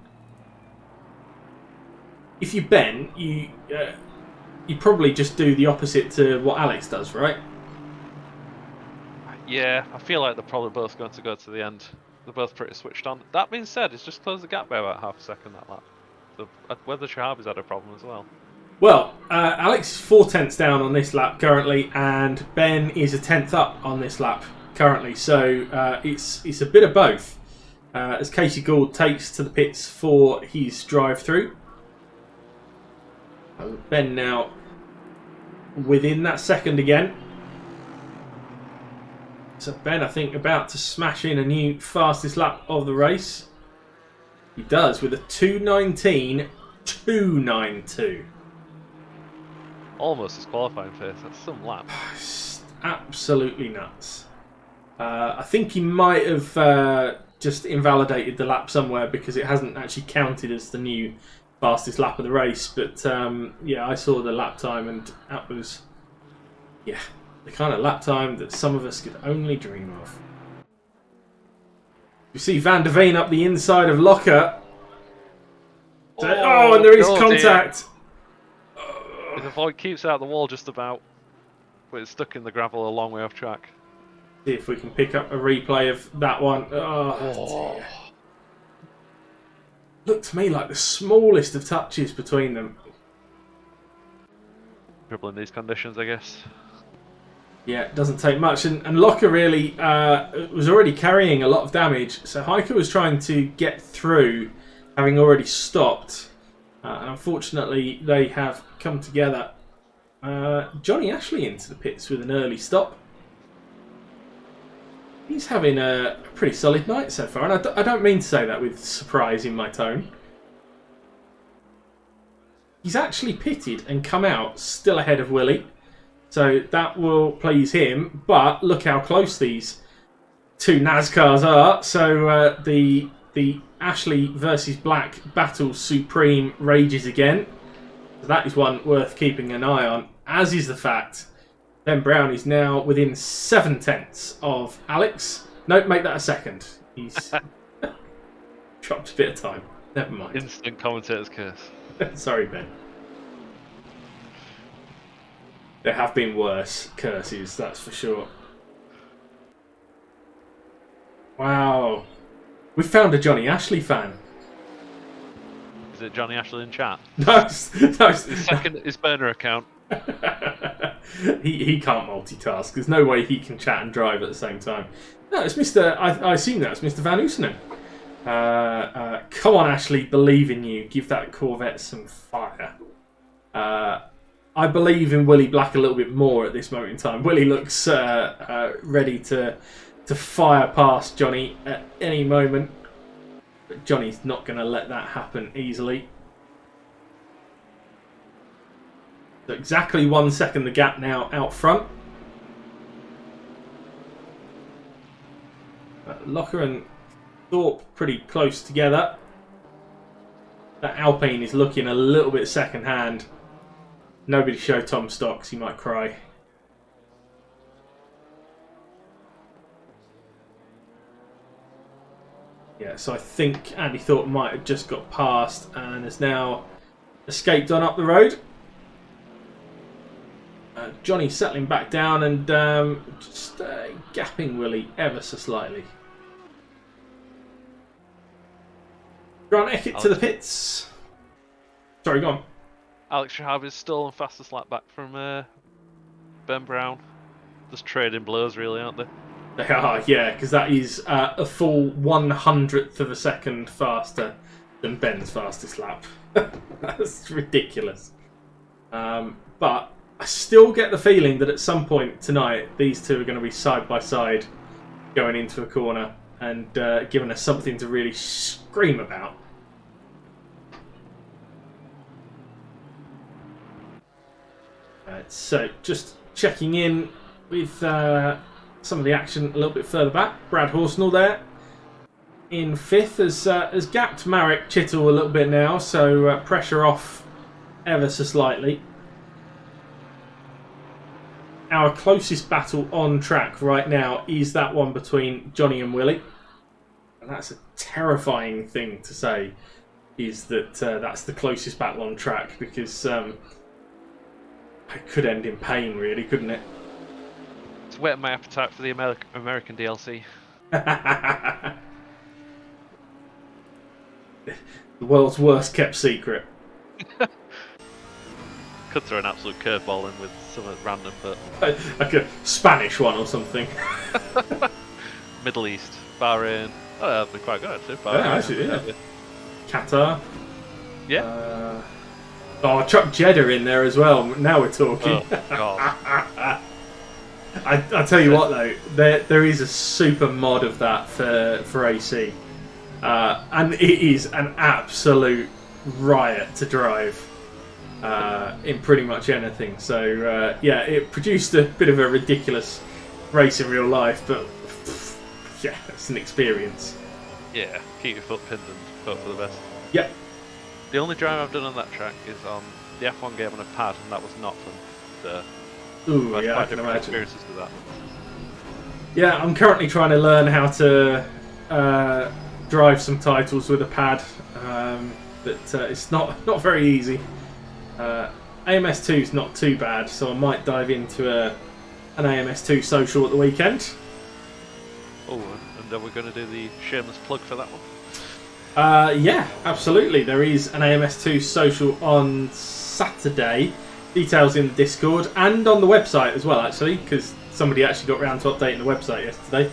If you Ben, you probably just do the opposite to what Alex does, right? Yeah, I feel like they're probably both going to go to the end. They're both pretty switched on. That being said, it's just closed the gap by about half a second that lap. So whether Shahabi's had a problem as well. Well, Alex is 4/10 down on this lap currently, and Ben is a 10th up on this lap currently. So it's a bit of both. As Casey Gould takes to the pits for his drive-through. Ben now within that second again. So Ben, I think, about to smash in a new fastest lap of the race. He does with a 2:19.292. Almost his qualifying pace. That's some lap. Absolutely nuts. I think he might have just invalidated the lap somewhere because it hasn't actually counted as the new fastest lap of the race. But yeah, I saw the lap time and that was, yeah, the kind of lap time that some of us could only dream of. You see Van der Veen up the inside of Locker. Oh, and there is contact. The void keeps out the wall just about, but it's stuck in the gravel a long way off track. See if we can pick up a replay of that one. Oh, dear. Looked to me like the smallest of touches between them. Dribble in these conditions, I guess. Yeah, it doesn't take much. And Locker really was already carrying a lot of damage. So Heike was trying to get through, having already stopped. And unfortunately, they have come together. Johnny Ashley into the pits with an early stop. He's having a pretty solid night so far. And I don't mean to say that with surprise in my tone. He's actually pitted and come out still ahead of Willie. So that will please him. But look how close these two NASCARs are. So the Ashley versus Black battle supreme rages again. So that is one worth keeping an eye on. As is the fact Ben Brown is now within 7/10 of Alex. Nope, make that a second. He's dropped a bit of time. Never mind. Instant commentator's curse. Sorry, Ben. There have been worse curses, that's for sure. Wow. We found a Johnny Ashley fan. Is it Johnny Ashley in chat? No, His burner account. he can't multitask. There's no way he can chat and drive at the same time. No, it's Mr. I assume that's Mr. Van Oosenen. Come on, Ashley, believe in you. Give that Corvette some fire. I believe in Willie Black a little bit more at this moment in time. Willie looks ready to fire past Johnny at any moment. But Johnny's not going to let that happen easily. So exactly 1 second the gap now out front. Locker and Thorpe pretty close together. That Alpine is looking a little bit second hand. Nobody show Tom Stocks, he might cry. Yeah, so I think Andy Thorpe might have just got past and has now escaped on up the road. Johnny settling back down and just gapping Willie ever so slightly. Grant Eckett to the pits. Sorry, go on. Alex Shahab is still on fastest lap back from Ben Brown. Just trading blows, really, aren't they? They are, yeah, because that is a full 100th of a second faster than Ben's fastest lap. That's ridiculous. But I still get the feeling that at some point tonight, these two are going to be side by side going into a corner and giving us something to really scream about. So just checking in with some of the action a little bit further back. Brad Horsnell there in fifth has gapped Marek Chittle a little bit now, so pressure off ever so slightly. Our closest battle on track right now is that one between Johnny and Willie. And that's a terrifying thing to say, is that that's the closest battle on track, because it could end in pain, really, couldn't it? It's whetting my appetite for the American DLC. The world's worst kept secret. Could throw an absolute curveball in with something random, but Like a Spanish one or something. Middle East, Bahrain. Oh, that'd be quite good actually. Bahrain, Yeah, actually, yeah. Qatar. Yeah. Chuck Jeddah in there as well. Now we're talking. Oh, God. I tell you what though, there is a super mod of that for AC, and it is an absolute riot to drive in pretty much anything. So yeah, it produced a bit of a ridiculous race in real life, but yeah, it's an experience. Yeah, keep your foot pinned and hope for the best. Yep. The only drive I've done on that track is on the F1 game on a pad, and that was not fun. So, Ooh, I've yeah, I quite can different imagine. experiences with that. Yeah, I'm currently trying to learn how to drive some titles with a pad, but it's not very easy. AMS2 is not too bad, so I might dive into an AMS2 social at the weekend. Oh, and are we going to do the shameless plug for that one? Yeah, absolutely. There is an AMS2 social on Saturday. Details in the Discord and on the website as well, actually, because somebody actually got round to updating the website yesterday,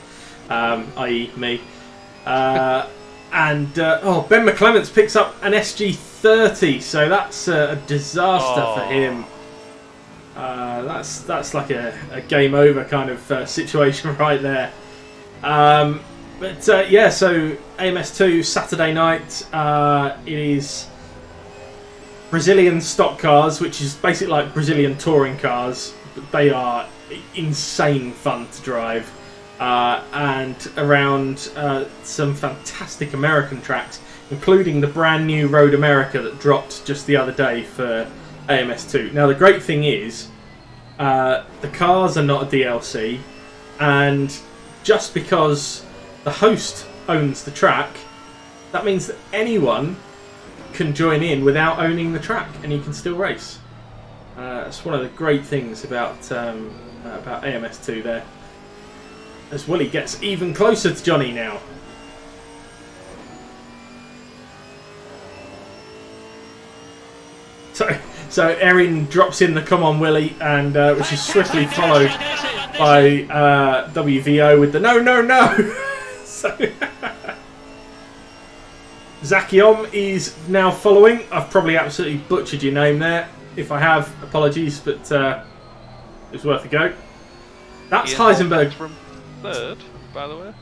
i.e. me. And Ben McClements picks up an SG30, so that's a disaster for him. That's like a game over kind of situation right there. But yeah, so AMS2 Saturday night. It is Brazilian stock cars, which is basically like Brazilian touring cars. But they are insane fun to drive. And around some fantastic American tracks, including the brand new Road America that dropped just the other day for AMS2. Now the great thing is, the cars are not a DLC, and just because the host owns the track, that means that anyone can join in without owning the track, and you can still race. It's one of the great things about AMS2 there. As Willie gets even closer to Johnny now. So So Erin drops in the come on Willie, and which is swiftly followed by WVO with the no, no, no. So Zakiom is now following. I've probably absolutely butchered your name there. If I have, apologies, but it's worth a go. That's Heisenberg from third, by the way.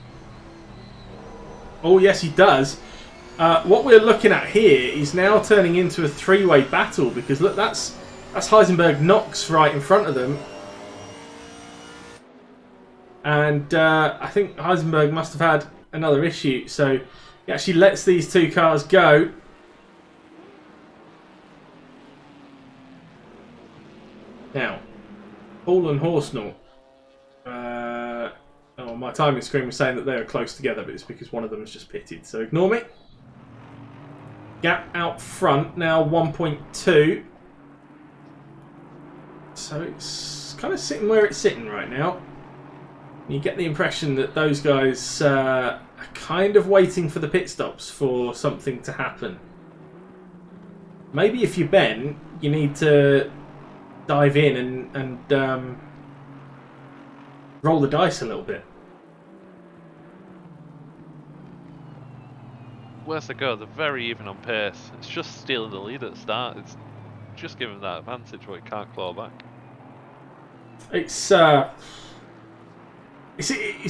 Oh yes, he does. What we're looking at here is now turning into a three-way battle, because look, that's Heisenberg Knox right in front of them, and I think Heisenberg must have had another issue, so he actually lets these two cars go. Now, Paul and Horsnell. Oh, my timing screen was saying that they were close together, but it's because one of them has just pitted, so ignore me. Gap out front now 1.2, so it's kind of sitting where it's sitting right now. You get the impression that those guys are kind of waiting for the pit stops for something to happen. Maybe if you're Ben, you need to dive in and roll the dice a little bit. Where's the go? They're very even on pace. It's just stealing the lead at the start. It's just giving them that advantage where it can't claw back. It's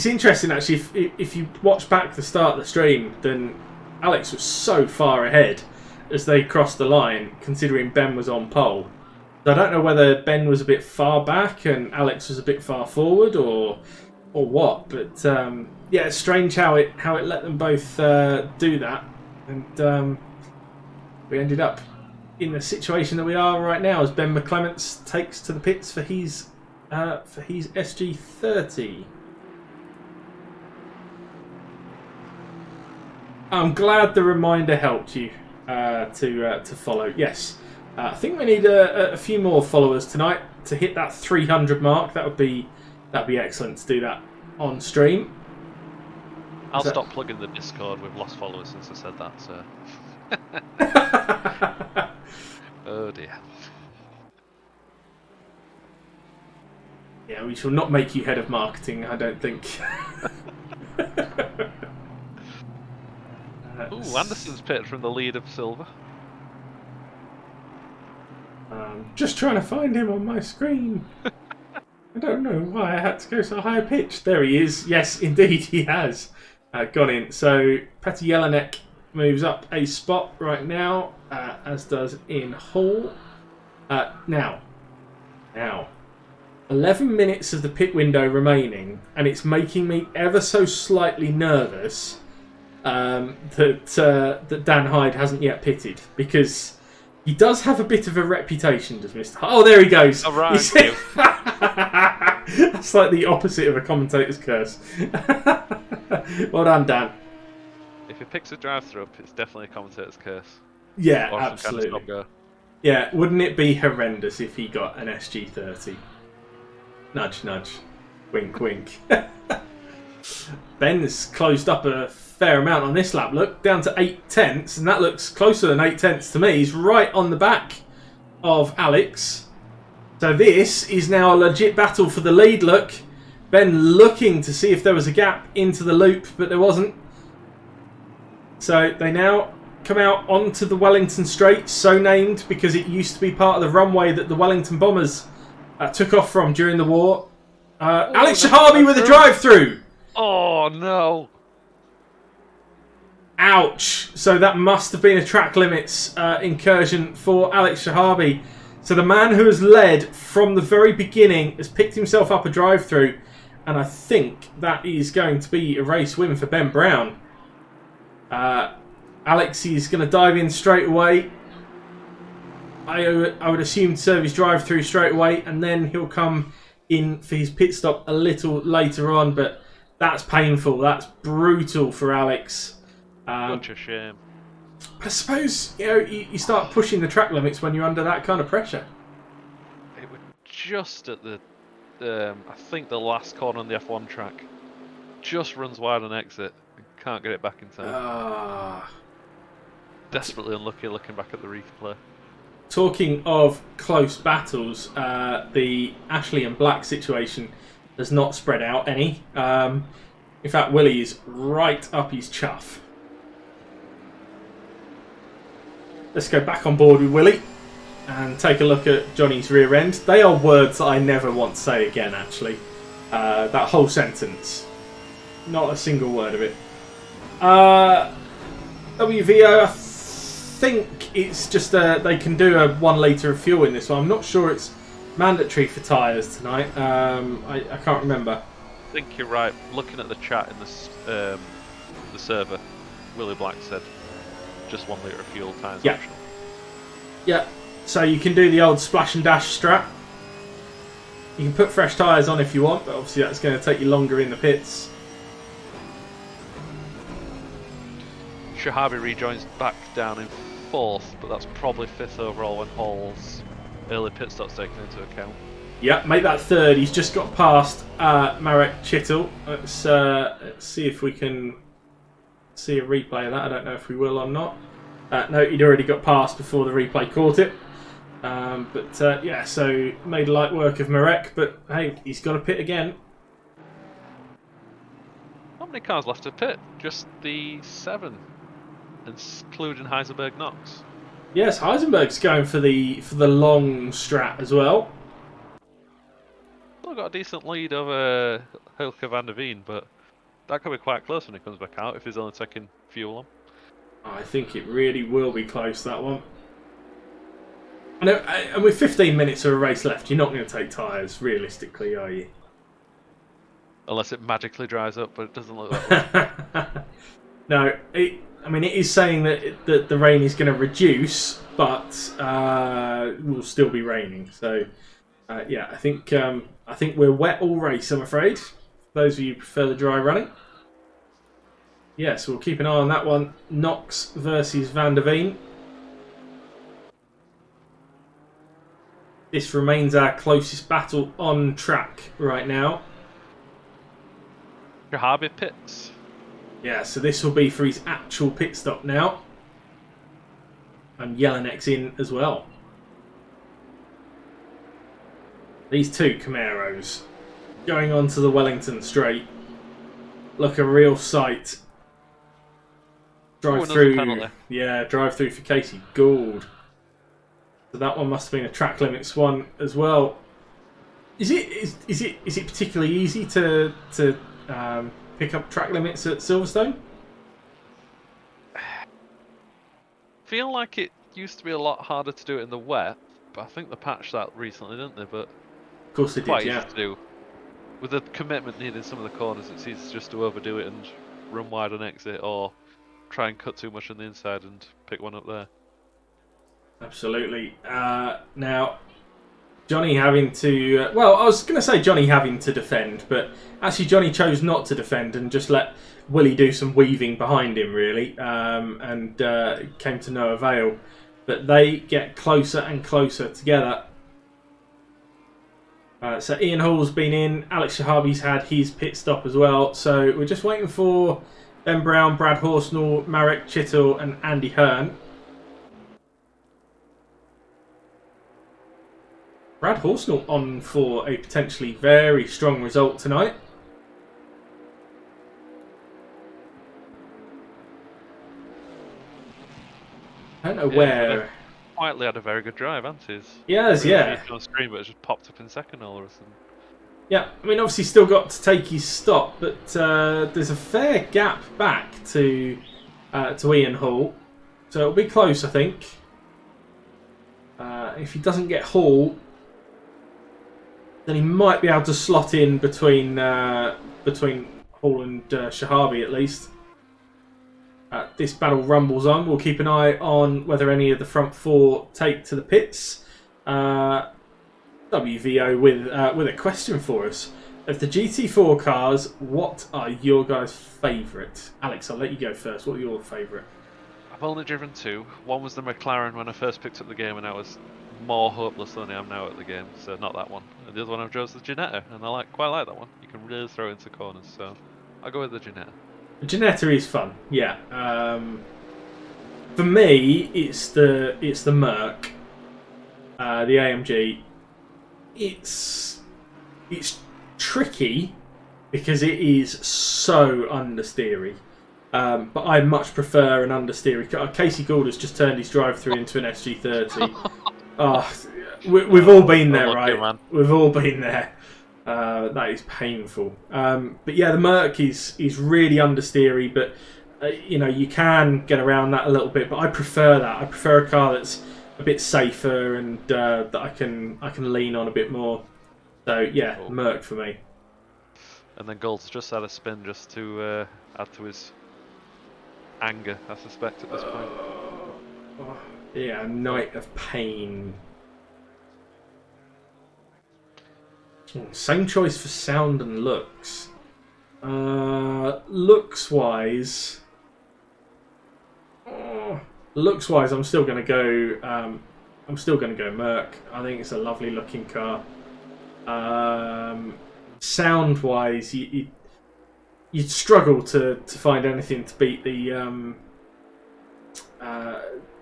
interesting actually. If you watch back the start of the stream, then Alex was so far ahead as they crossed the line, considering Ben was on pole. So I don't know whether Ben was a bit far back and Alex was a bit far forward, or what. But yeah, it's strange how it let them both do that, and we ended up in the situation that we are right now as Ben McClements takes to the pits for his SG30. I'm glad the reminder helped you to follow. Yes, I think we need a few more followers tonight to hit that 300 mark. That'd be excellent to do that on stream. I'll stop plugging the Discord. We've lost followers since I said that. So. Oh dear. Yeah, we shall not make you head of marketing, I don't think. Ooh, Anderson's pitted from the lead of Silver. Just trying to find him on my screen. I don't know why I had to go so high a pitch. There he is. Yes, indeed, he has gone in. So Petr Jelinek moves up a spot right now, as does in Hall. Now, 11 minutes of the pit window remaining, and it's making me ever so slightly nervous that Dan Hyde hasn't yet pitted, because he does have a bit of a reputation, does Mr. Hyde? Oh, there he goes. All right. That's like the opposite of a commentator's curse. Well done, Dan. If he picks a drive-through up, it's definitely a commentator's curse. Yeah, or absolutely. Kind of stop-go. Yeah, wouldn't it be horrendous if he got an SG30? Nudge, nudge. Wink, wink. Ben's closed up a fair amount on this lap. Look, down to 8/10, and that looks closer than 8/10 to me. He's right on the back of Alex. So this is now a legit battle for the lead. Look, Ben looking to see if there was a gap into the loop, but there wasn't. So they now come out onto the Wellington Straight, so named because it used to be part of the runway that the Wellington Bombers took off from during the war. Alex Shahabi with a drive-through. Oh no! Ouch! So that must have been a track limits incursion for Alex Shahabi. So the man who has led from the very beginning has picked himself up a drive-through, and I think that is going to be a race win for Ben Brown. Alex is going to dive in straight away. I would assume to serve his drive-through straight away, and then he'll come in for his pit stop a little later on, but that's painful. That's brutal for Alex. Such a shame. I suppose you start pushing the track limits when you're under that kind of pressure. It was just at the, I think the last corner on the F1 track. Just runs wide on exit and can't get it back in time. Desperately unlucky looking back at the replay. talking of close battles, the Ashley and Black situation has not spread out any. In fact, Willie is right up his chuff. Let's go back on board with Willie and take a look at Johnny's rear end. They are words that I never want to say again, actually. That whole sentence. Not a single word of it. WVO, I think it's just they can do a 1 litre of fuel in this one. I'm not sure it's mandatory for tyres tonight. I can't remember. I think you're right. Looking at the chat in the server, Willie Black said just 1 litre of fuel, tyres optional. Yeah, so you can do the old splash and dash strat. You can put fresh tyres on if you want, but obviously that's going to take you longer in the pits. Shahabi rejoins back down in 4th, but that's probably 5th overall when Hall's early pit stop's taken into account. Yeah, make that 3rd. He's just got past Marek Chittle. Let's see if we can see a replay of that. I don't know if we will or not. No, he'd already got past before the replay caught it. Yeah, so made light work of Marek, but hey, he's got to pit again. How many cars left to pit? Just the 7, including Heisenberg Knox. Yes, Heisenberg's going for the long strat as well. Still got a decent lead over Hilke van der Veen, but that could be quite close when he comes back out if he's only taking fuel on. I think it really will be close, that one. And with 15 minutes of a race left, you're not going to take tyres, realistically, are you? Unless it magically dries up, but it doesn't look that way. No, it is saying that the rain is going to reduce, but it will still be raining. So, yeah, I think we're wet all race, I'm afraid. For those of you who prefer the dry running. Yeah, so we'll keep an eye on that one. Knox versus Van der Veen. This remains our closest battle on track right now. Shahabi pits. Yeah, so this will be for his actual pit stop now. And Jelinek's in as well. These two Camaros going on to the Wellington Straight. Look, a real sight. Drive through. Yeah, drive through for Casey Gould. So that one must have been a track limits one as well. Is it particularly easy to pick up track limits at Silverstone? Feel like it used to be a lot harder to do it in the wet, but I think they patched that recently, didn't they? But of course they did, quite yeah. easy to do. With the commitment needed in some of the corners, it's easy just to overdo it and run wide on exit, or try and cut too much on the inside and pick one up there. Absolutely. Now, Johnny having to... well, I was going to say Johnny having to defend, but actually Johnny chose not to defend and just let Willie do some weaving behind him, really, and came to no avail. But they get closer and closer together. So Ian Hall's been in, Alex Shahabi's had his pit stop as well. So we're just waiting for Ben Brown, Brad Horsnell, Marek Chittle and Andy Hearn. Brad Horsnell on for a potentially very strong result tonight. I don't know where... Quietly had a very good drive, hasn't he? He has, yeah. On screen, but it just popped up in second all of a sudden. Yeah, I mean, obviously still got to take his stop, but there's a fair gap back to Ian Hall. So it'll be close, I think. If he doesn't get Hall, then he might be able to slot in between Hall and Shahabi at least. This battle rumbles on. We'll keep an eye on whether any of the front four take to the pits. WVO with a question for us. Of the GT4 cars, what are your guys' favourite? Alex, I'll let you go first. What are your favourite? I've only driven 2. One was the McLaren when I first picked up the game, and I was more hopeless than I am now at the game, so not that one. And the other one I've chose the Ginetta, and I quite like that one. You can really throw it into corners, so I'll go with the Ginetta. The Ginetta is fun, yeah. For me, it's the Merc. the AMG, it's tricky because it is so understeery. But I much prefer an understeery car. Casey Gould just turned his drive-through into an SG30. Oh, we've all been there, right? Man. We've all been there. That is painful. But yeah, the Merc is really understeery, but you know, you can get around that a little bit. But I prefer that. I prefer a car that's a bit safer and that I can lean on a bit more. So yeah, Cool. Merc for me. And then Gold's just had a spin just to add to his anger, I suspect, at this point. Yeah, Night of Pain. Same choice for sound and looks. Looks-wise, I'm still going to go. I'm still going to go Merc. I think it's a lovely looking car. Sound-wise, you'd struggle to find anything to beat the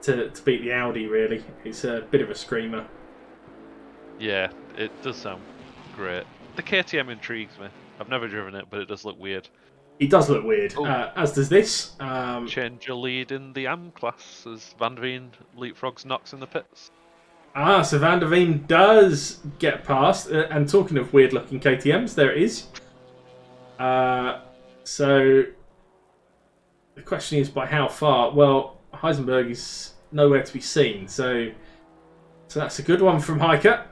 to beat the Audi. Really, it's a bit of a screamer. Yeah, it does sound great. The KTM intrigues me. I've never driven it, but it does look weird. It does look weird, Oh. as does this. Change your lead in the AM class as Van der Veen leapfrogs Knox in the pits. So Van der Veen does get past. And talking of weird-looking KTMs, there it is. So the question is, by how far? Well, Heisenberg is nowhere to be seen. So that's a good one from Hiker.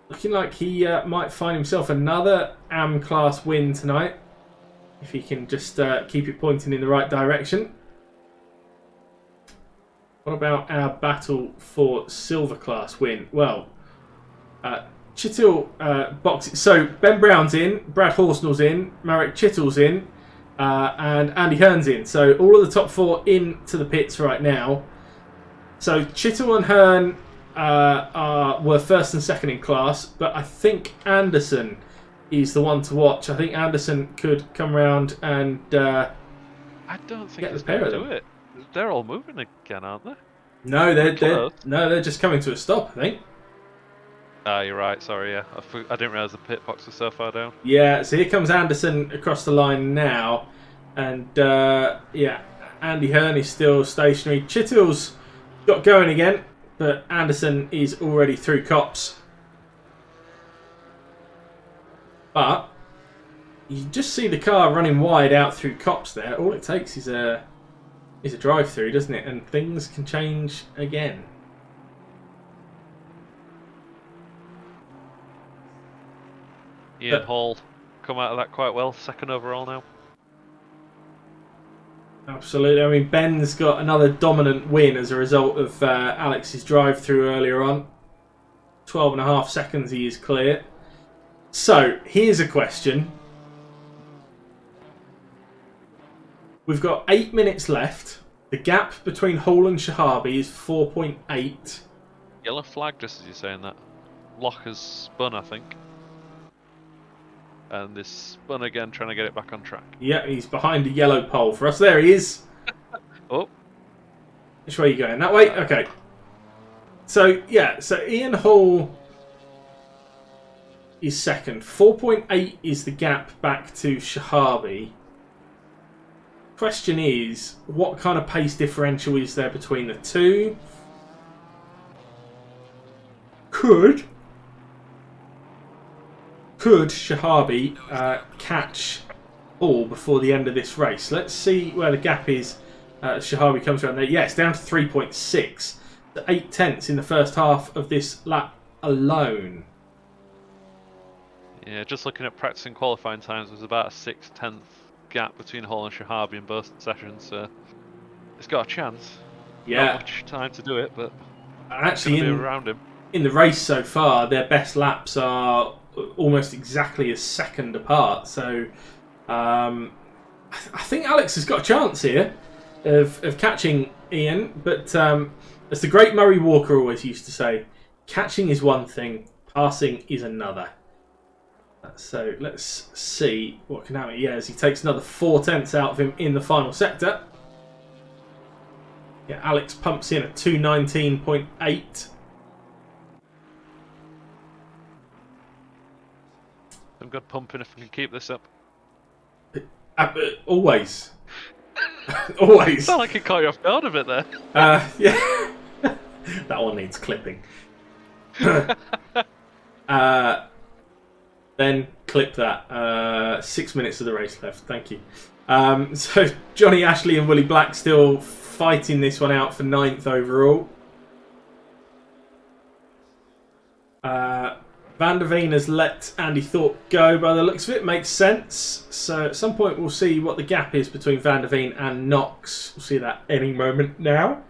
Looking like he might find himself another AM class win tonight, if he can just keep it pointing in the right direction. What about our battle for silver class win? Well, Chittle boxes. So Ben Brown's in, Brad Horsnell's in, Marek Chittle's in, and Andy Hearn's in. So all of the top four into the pits right now. So Chittle and Hearn were first and second in class, but I think Anderson is the one to watch. I think Anderson could come around and I don't think get he's the pair going of to do it. They're all moving again, aren't they? No, they're Close. they're just coming to a stop, I think. You're right. Sorry, yeah. I didn't realise the pit box was so far down. Yeah, so here comes Anderson across the line now, and yeah, Andy Hearn is still stationary. Chittle's got going again, but Anderson is already through Copse. But you just see the car running wide out through Copse there. All it takes is a drive-through, doesn't it? And things can change again. Ian Hall come out of that quite well. Second overall now. Absolutely. I mean, Ben's got another dominant win as a result of Alex's drive-through earlier on. 12.5 seconds he is clear. So, here's a question. We've got 8 minutes left. The gap between Hall and Shahabi is 4.8. Yellow flag, just as you're saying that. Lock has spun, I think. And this spun again, trying to get it back on track. Yeah, he's behind a yellow pole for us. There he is. Oh. Which way are you going? That way? Okay. So, yeah. So, Ian Hall is second. 4.8 is the gap back to Shahabi. Question is, what kind of pace differential is there between the two? Could Shahabi catch Hall before the end of this race? Let's see where the gap is. Shahabi comes around there. Yeah, it's down to 3.6. 8 tenths in the first half of this lap alone. Yeah, just looking at practicing qualifying times, there's about a 6/10 gap between Hall and Shahabi in both sessions, so it's got a chance. Yeah. Not much time to do it, but actually, around him. In the race so far, their best laps are almost exactly a second apart. So I think Alex has got a chance here of catching Ian. But as the great Murray Walker always used to say, catching is one thing, passing is another. So let's see what can happen. Yeah, as he takes another 4 tenths out of him in the final sector. Yeah, Alex pumps in at 2:19.8. good pumping if we can keep this up. Always. Always. Sound like it caught you off guard a bit there. Yeah. That one needs clipping. Then clip that. 6 minutes of the race left. Thank you. So Johnny Ashley and Willie Black still fighting this one out for 9th overall. Van der Veen has let Andy Thorpe go by the looks of it. Makes sense. So at some point we'll see what the gap is between Van der Veen and Knox. We'll see that any moment now.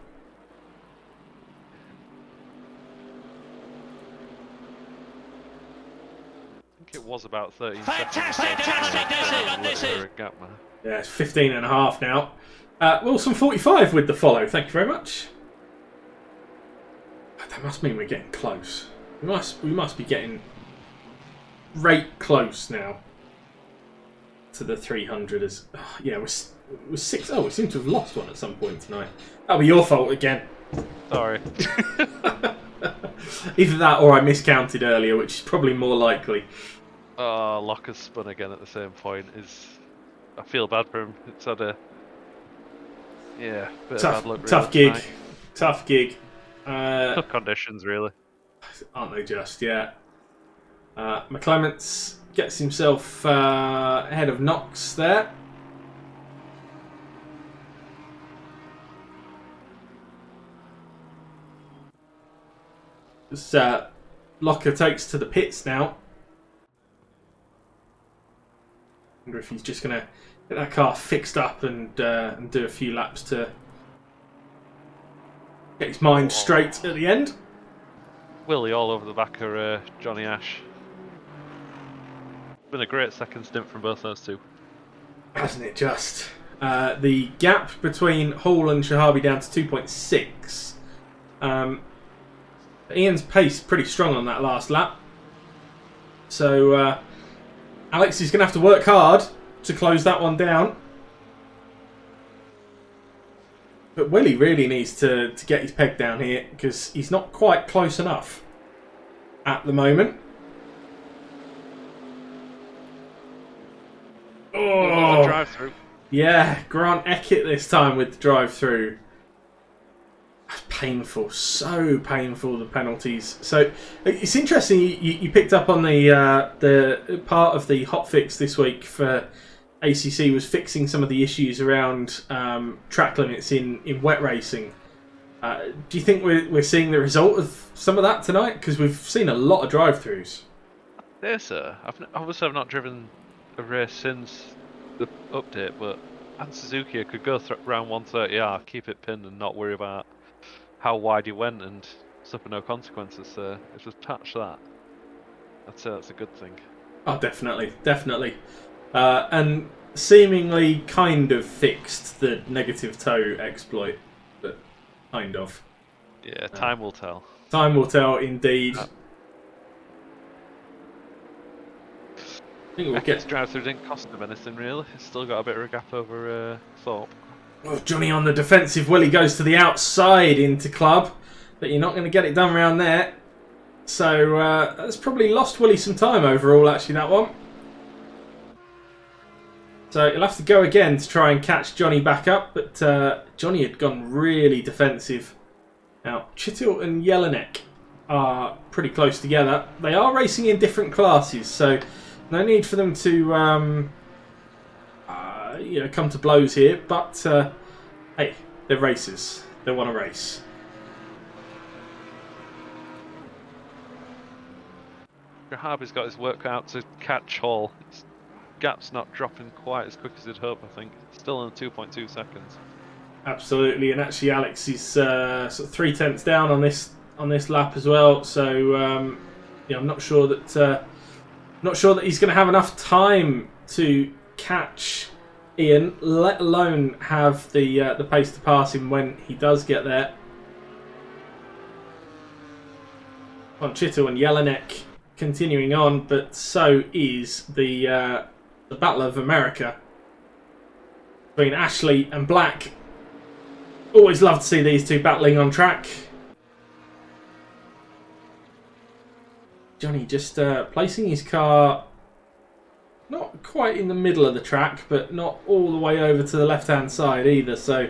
I think it was about 13 Fantastic decision. Gap now. Yeah, it's 15.5 now. Wilson 45 with the follow. Thank you very much. That must mean we're getting close. We must be getting right close now to the 300. Yeah, we're 6. Oh, we seem to have lost one at some point tonight. That'll be your fault again. Sorry. Either that or I miscounted earlier, which is probably more likely. Oh, Locker's spun again at the same point. I feel bad for him. It's had a bit of bad luck. Tough really gig. tonight. Tough gig. Tough conditions, really. Aren't they just? Yeah. McClements gets himself ahead of Knox there. As Locker takes to the pits now. Wonder if he's just going to get that car fixed up and do a few laps to get his mind straight at the end. Willie all over the back of Johnny Ash. Been a great second stint from both those two. Hasn't it just? The gap between Hall and Shahabi down to 2.6. Ian's pace pretty strong on that last lap. So Alex is going to have to work hard to close that one down. But Willie really needs to get his peg down here because he's not quite close enough at the moment. Oh, drive-through. Yeah, Grant Eckett this time with the drive-through. That's painful, so painful, the penalties. So it's interesting you picked up on the part of the hotfix this week for ACC was fixing some of the issues around track limits in wet racing. Do you think we're seeing the result of some of that tonight? Because we've seen a lot of drive-throughs. Yes, sir. Obviously I've not driven a race since the update, but Ann Suzuki could go round 130R, keep it pinned and not worry about how wide he went and suffer no consequences. So if we've touched that, I'd say that's a good thing. Oh, definitely, definitely. And seemingly kind of fixed the negative toe exploit, but kind of. Yeah, time will tell. Time will tell, indeed. I think we'll get drive-through didn't cost him anything really. He's still got a bit of a gap over Thorpe. Oh, Johnny on the defensive. Willie goes to the outside into club, but you're not going to get it done around there. So that's probably lost Willie some time overall, actually, that one. So he'll have to go again to try and catch Johnny back up, but Johnny had gone really defensive. Now, Chittil and Jelinek are pretty close together. They are racing in different classes, so no need for them to come to blows here. But hey, they're racers. They want to race. Harvey's got his work out to catch Hall. His gap's not dropping quite as quick as he'd hope, I think. Still on 2.2 seconds. Absolutely, and actually Alex is sort of 3/10 down on this lap as well. So I'm not sure that he's going to have enough time to catch Ian, let alone have the pace to pass him when he does get there. On Chittil and Jelinek continuing on, but so is the Battle of America between Ashley and Black. Always love to see these two battling on track. Johnny just placing his car not quite in the middle of the track, but not all the way over to the left-hand side either. So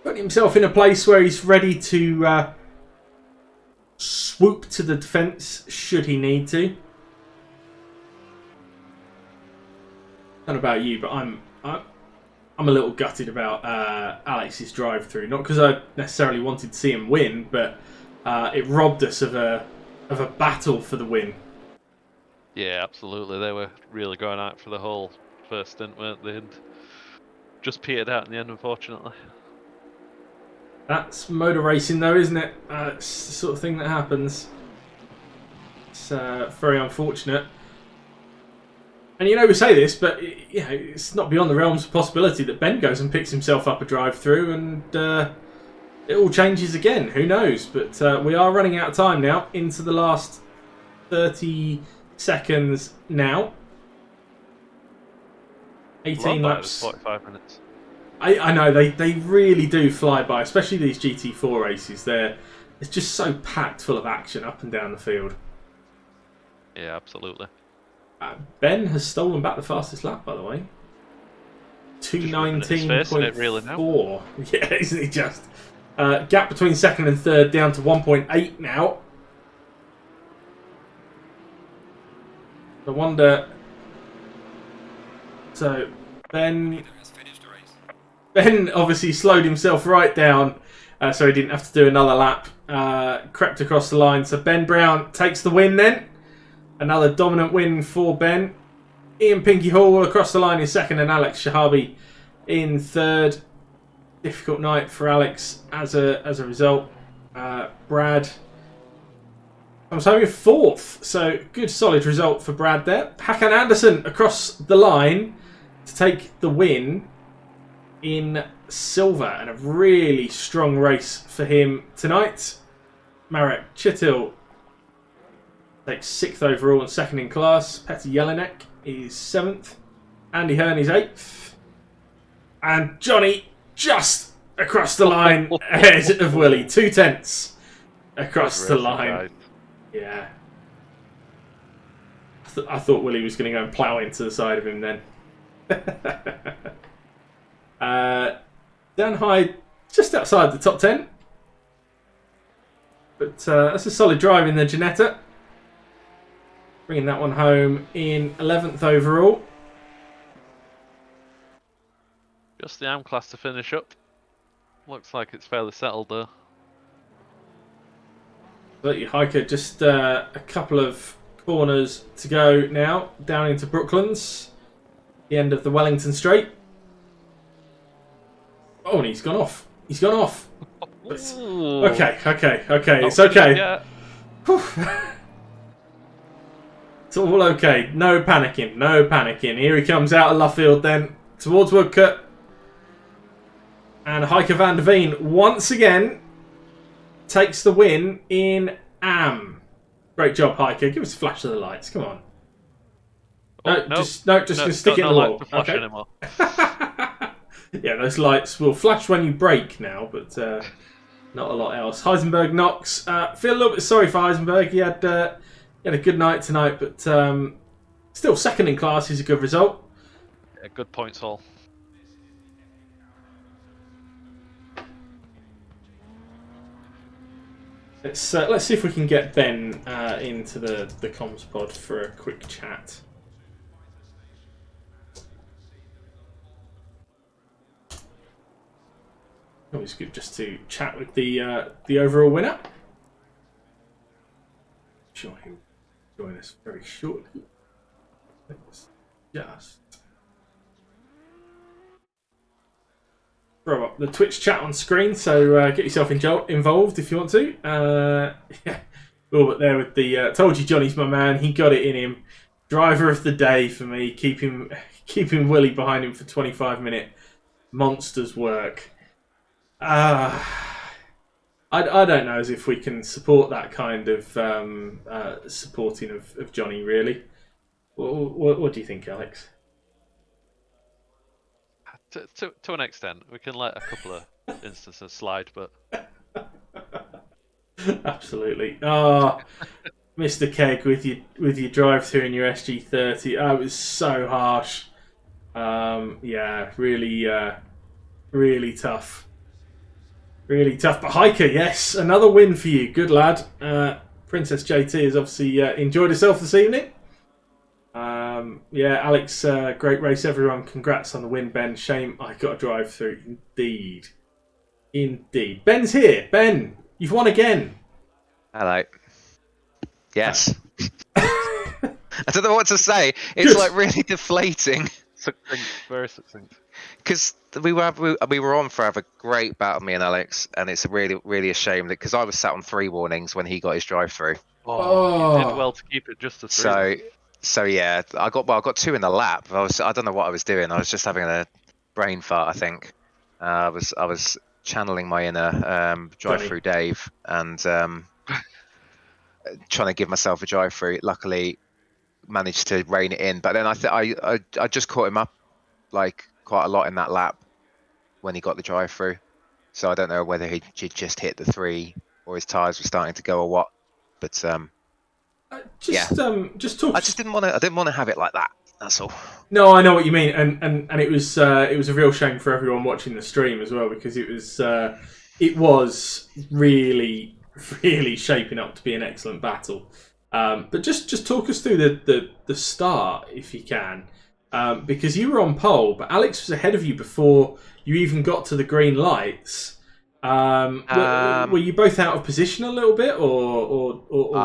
putting himself in a place where he's ready to swoop to the defence should he need to. I don't know about you, but I'm a little gutted about Alex's drive-through. Not because I necessarily wanted to see him win, but it robbed us of a battle for the win. Yeah, absolutely. They were really going out for the whole first stint, weren't they? And just petered out in the end, unfortunately. That's motor racing, though, isn't it? It's the sort of thing that happens. It's very unfortunate. And you know, we say this, but you know, it's not beyond the realms of possibility that Ben goes and picks himself up a drive-through and it all changes again. Who knows? But we are running out of time now, into the last 30 seconds now. 18 laps. 45 minutes. I know, they really do fly by, especially these GT4 races. It's just so packed full of action up and down the field. Yeah, absolutely. Ben has stolen back the fastest lap, by the way. 2:19.4. Really now. Yeah, isn't he just? Gap between second and third down to 1.8 now. I wonder. So Ben obviously slowed himself right down, so he didn't have to do another lap. Crept across the line. So Ben Brown takes the win then. Another dominant win for Ben. Ian Pinky Hall across the line in second and Alex Shahabi in third. Difficult night for Alex as a result. Brad comes home in fourth. So good solid result for Brad there. Hakan Anderson across the line to take the win in silver. And a really strong race for him tonight. Marek Chitil takes 6th overall and 2nd in class. Petr Jelinek is 7th. Andy Hearn is 8th. And Johnny just across the line ahead of Willie. 2/10 across the line. Right. Yeah. I thought Willie was going to go and plough into the side of him then. Dan Hyde just outside the top 10. But that's a solid drive in the Ginetta. Bringing that one home in 11th overall. Just the AM class to finish up. Looks like it's fairly settled though. But you hiker just a couple of corners to go now. Down into Brooklands. The end of the Wellington Straight. Oh, and he's gone off. He's gone off. Okay. It's okay. Yeah. It's all okay. No panicking. Here he comes out of Luffield then. Towards Woodcut. And Heike van der Veen once again takes the win in AM. Great job, Heike. Give us a flash of the lights. Come on. Just gonna stick it in the wall. Okay. Anymore. Yeah, those lights will flash when you brake now, but not a lot else. Heisenberg knocks. Feel a little bit sorry for Heisenberg. He had a good night tonight, but still 2nd in class is a good result. Yeah, good points haul. Let's see if we can get Ben into the comms pod for a quick chat. Always good just to chat with the overall winner. Sure, he'll join us very shortly. Let's just throw up the Twitch chat on screen, so get yourself involved if you want to. Yeah, oh, but there with the told you Johnny's my man. He got it in him. Driver of the day for me. Keeping Willie behind him for 25-minute monsters work. I don't know as if we can support that kind of supporting of Johnny, really. What do you think, Alex? To an extent, we can let a couple of instances slide, but Absolutely. Mr. Keg with your drive-through and your SG30. Oh, it was so harsh. Yeah, really tough. Really tough. But Hiker, yes, another win for you. Good lad. Princess JT has obviously enjoyed herself this evening. Yeah, Alex, great race, everyone. Congrats on the win, Ben. Shame I got a drive through. Indeed. Ben's here. Ben, you've won again. Hello. Yes. I don't know what to say. It's Good. like really deflating. Succinct, very succinct. Because we were on for a great battle, me and Alex, and it's really a shame that because I was sat on 3 warnings when he got his drive through. Oh, you did well to keep it just to 3. So yeah, I got 2 in the lap. I don't know what I was doing. I was just having a brain fart, I think. I was channeling my inner drive through Dave and trying to give myself a drive through. Luckily, managed to rein it in. But then I just caught him up like quite a lot in that lap when he got the drive through. So I don't know whether he just hit the 3 or his tyres were starting to go or what. But Just talk. I didn't want to have it like that. That's all. No, I know what you mean, and it was a real shame for everyone watching the stream as well because it was really shaping up to be an excellent battle. But just talk us through the start if you can, because you were on pole, but Alex was ahead of you before you even got to the green lights. Were you both out of position a little bit, or what?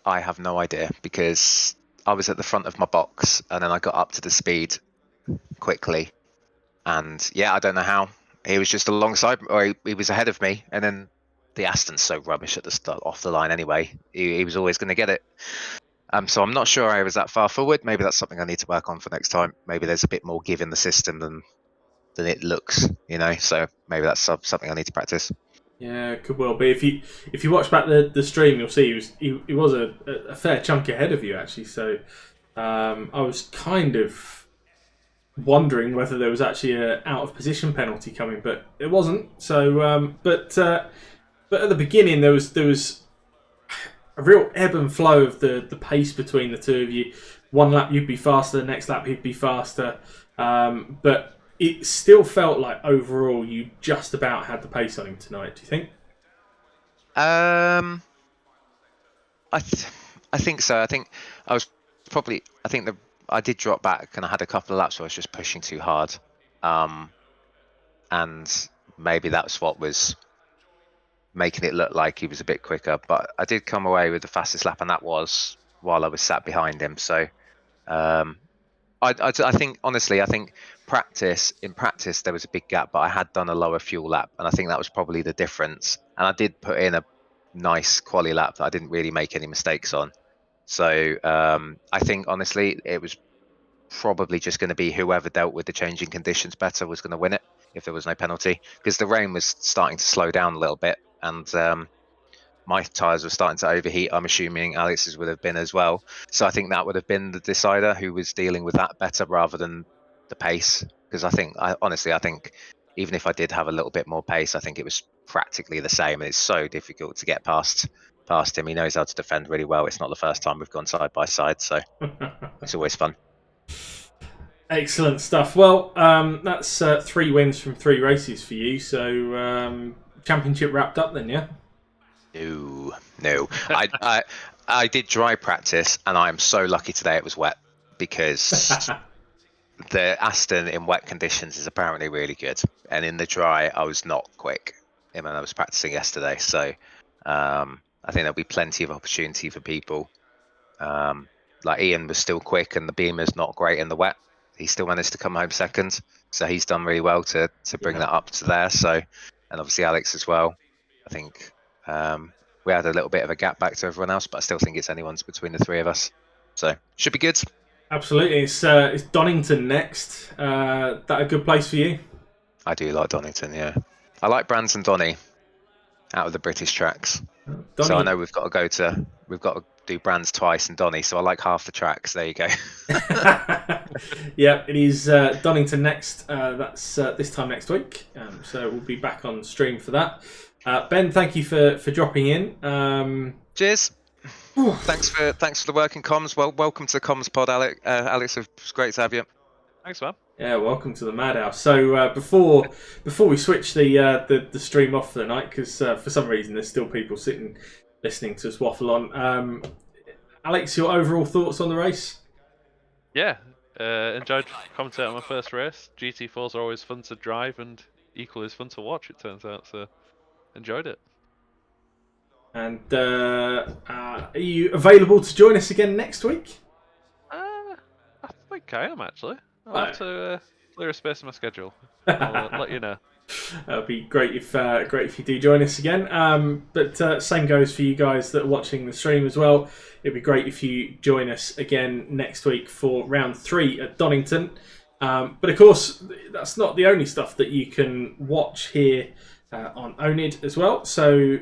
I have no idea because I was at the front of my box and then I got up to the speed quickly, and yeah, I don't know how he was just alongside, or he was ahead of me, and then the Aston's so rubbish at the start off the line anyway. He was always going to get it. So I'm not sure I was that far forward. Maybe that's something I need to work on for next time. Maybe there's a bit more give in the system than it looks, So maybe that's something I need to practice. Yeah, could well be. If you watch back the stream, you'll see he was a fair chunk ahead of you actually. So I was kind of wondering whether there was actually a out of position penalty coming, but it wasn't. So but at the beginning there was a real ebb and flow of the pace between the two of you. One lap you'd be faster, the next lap he'd be faster, but it still felt like overall you just about had the pace on him tonight. Do you think? I think so. I think I was probably. I think I did drop back, and I had a couple of laps where I was just pushing too hard, and maybe that's what was making it look like he was a bit quicker. But I did come away with the fastest lap, and that was while I was sat behind him. So. I think honestly, I think in practice there was a big gap, but I had done a lower fuel lap, and I think that was probably the difference. And I did put in a nice quali lap that I didn't really make any mistakes on. So I think honestly, it was probably just going to be whoever dealt with the changing conditions better was going to win it if there was no penalty, because the rain was starting to slow down a little bit, and my tyres were starting to overheat. I'm assuming Alex's would have been as well. So I think that would have been the decider who was dealing with that better rather than the pace. Because I think even if I did have a little bit more pace, I think it was practically the same. And it's so difficult to get past him. He knows how to defend really well. It's not the first time we've gone side by side, so it's always fun. Excellent stuff. Well, that's 3 wins from 3 races for you. So championship wrapped up then, yeah? No. I did dry practice, and I am so lucky today it was wet, because the Aston in wet conditions is apparently really good, and in the dry I was not quick when I was practicing yesterday. So I think there'll be plenty of opportunity for people. Like Ian was still quick, and the Beamer's not great in the wet. He still managed to come home second, so he's done really well to bring that up to there. So, and obviously Alex as well. I think we had a little bit of a gap back to everyone else, but I still think it's anyone's between the 3 of us. So should be good. Absolutely. It's Donington next. That a good place for you? I do like Donington, yeah. I like Brands and Donny out of the British tracks. So I know we've got to do Brands twice and Donny, so I like half the tracks. There you go. Yeah, it is Donington next. That's this time next week. So we'll be back on stream for that. Ben, thank you for dropping in. Cheers. Thanks for the work in comms. Well, welcome to Comms Pod, Alex. Alex, it's great to have you. Thanks, man. Yeah, welcome to the Madhouse. So before we switch the stream off for the night, because for some reason there's still people sitting listening to us waffle on. Alex, your overall thoughts on the race? Yeah, enjoyed commentating on my first race. GT4s are always fun to drive and equally as fun to watch, it turns out, so enjoyed it. And are you available to join us again next week? I think I am, actually. I'll have to clear a space in my schedule. I'll let you know. That'd be great if you do join us again. But same goes for you guys that are watching the stream as well. It'd be great if you join us again next week for round 3 at Donington. But of course, that's not the only stuff that you can watch here on oNiD as well. So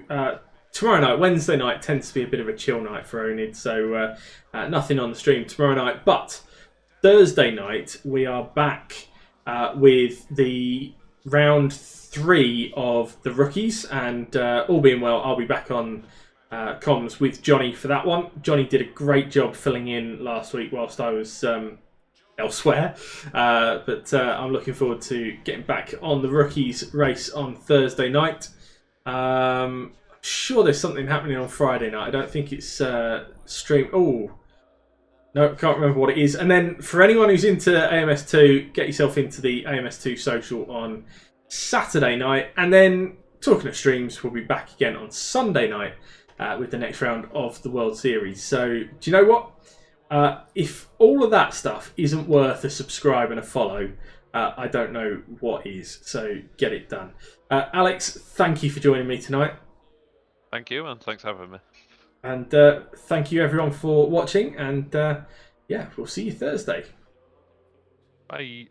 tomorrow night, Wednesday night, tends to be a bit of a chill night for oNiD. So nothing on the stream tomorrow night. But Thursday night, we are back with the round 3 of the rookies, and all being well, I'll be back on comms with Johnny for that one. Johnny did a great job filling in last week whilst I was elsewhere, but I'm looking forward to getting back on the rookies race on Thursday night. I'm sure there's something happening on Friday night. I don't think it's stream. Oh. No, can't remember what it is. And then for anyone who's into AMS2, get yourself into the AMS2 social on Saturday night. And then, talking of streams, we'll be back again on Sunday night with the next round of the World Series. So, do you know what? If all of that stuff isn't worth a subscribe and a follow, I don't know what is. So, get it done. Alex, thank you for joining me tonight. Thank you, and thanks for having me. And thank you everyone for watching, and yeah, we'll see you Thursday. Bye.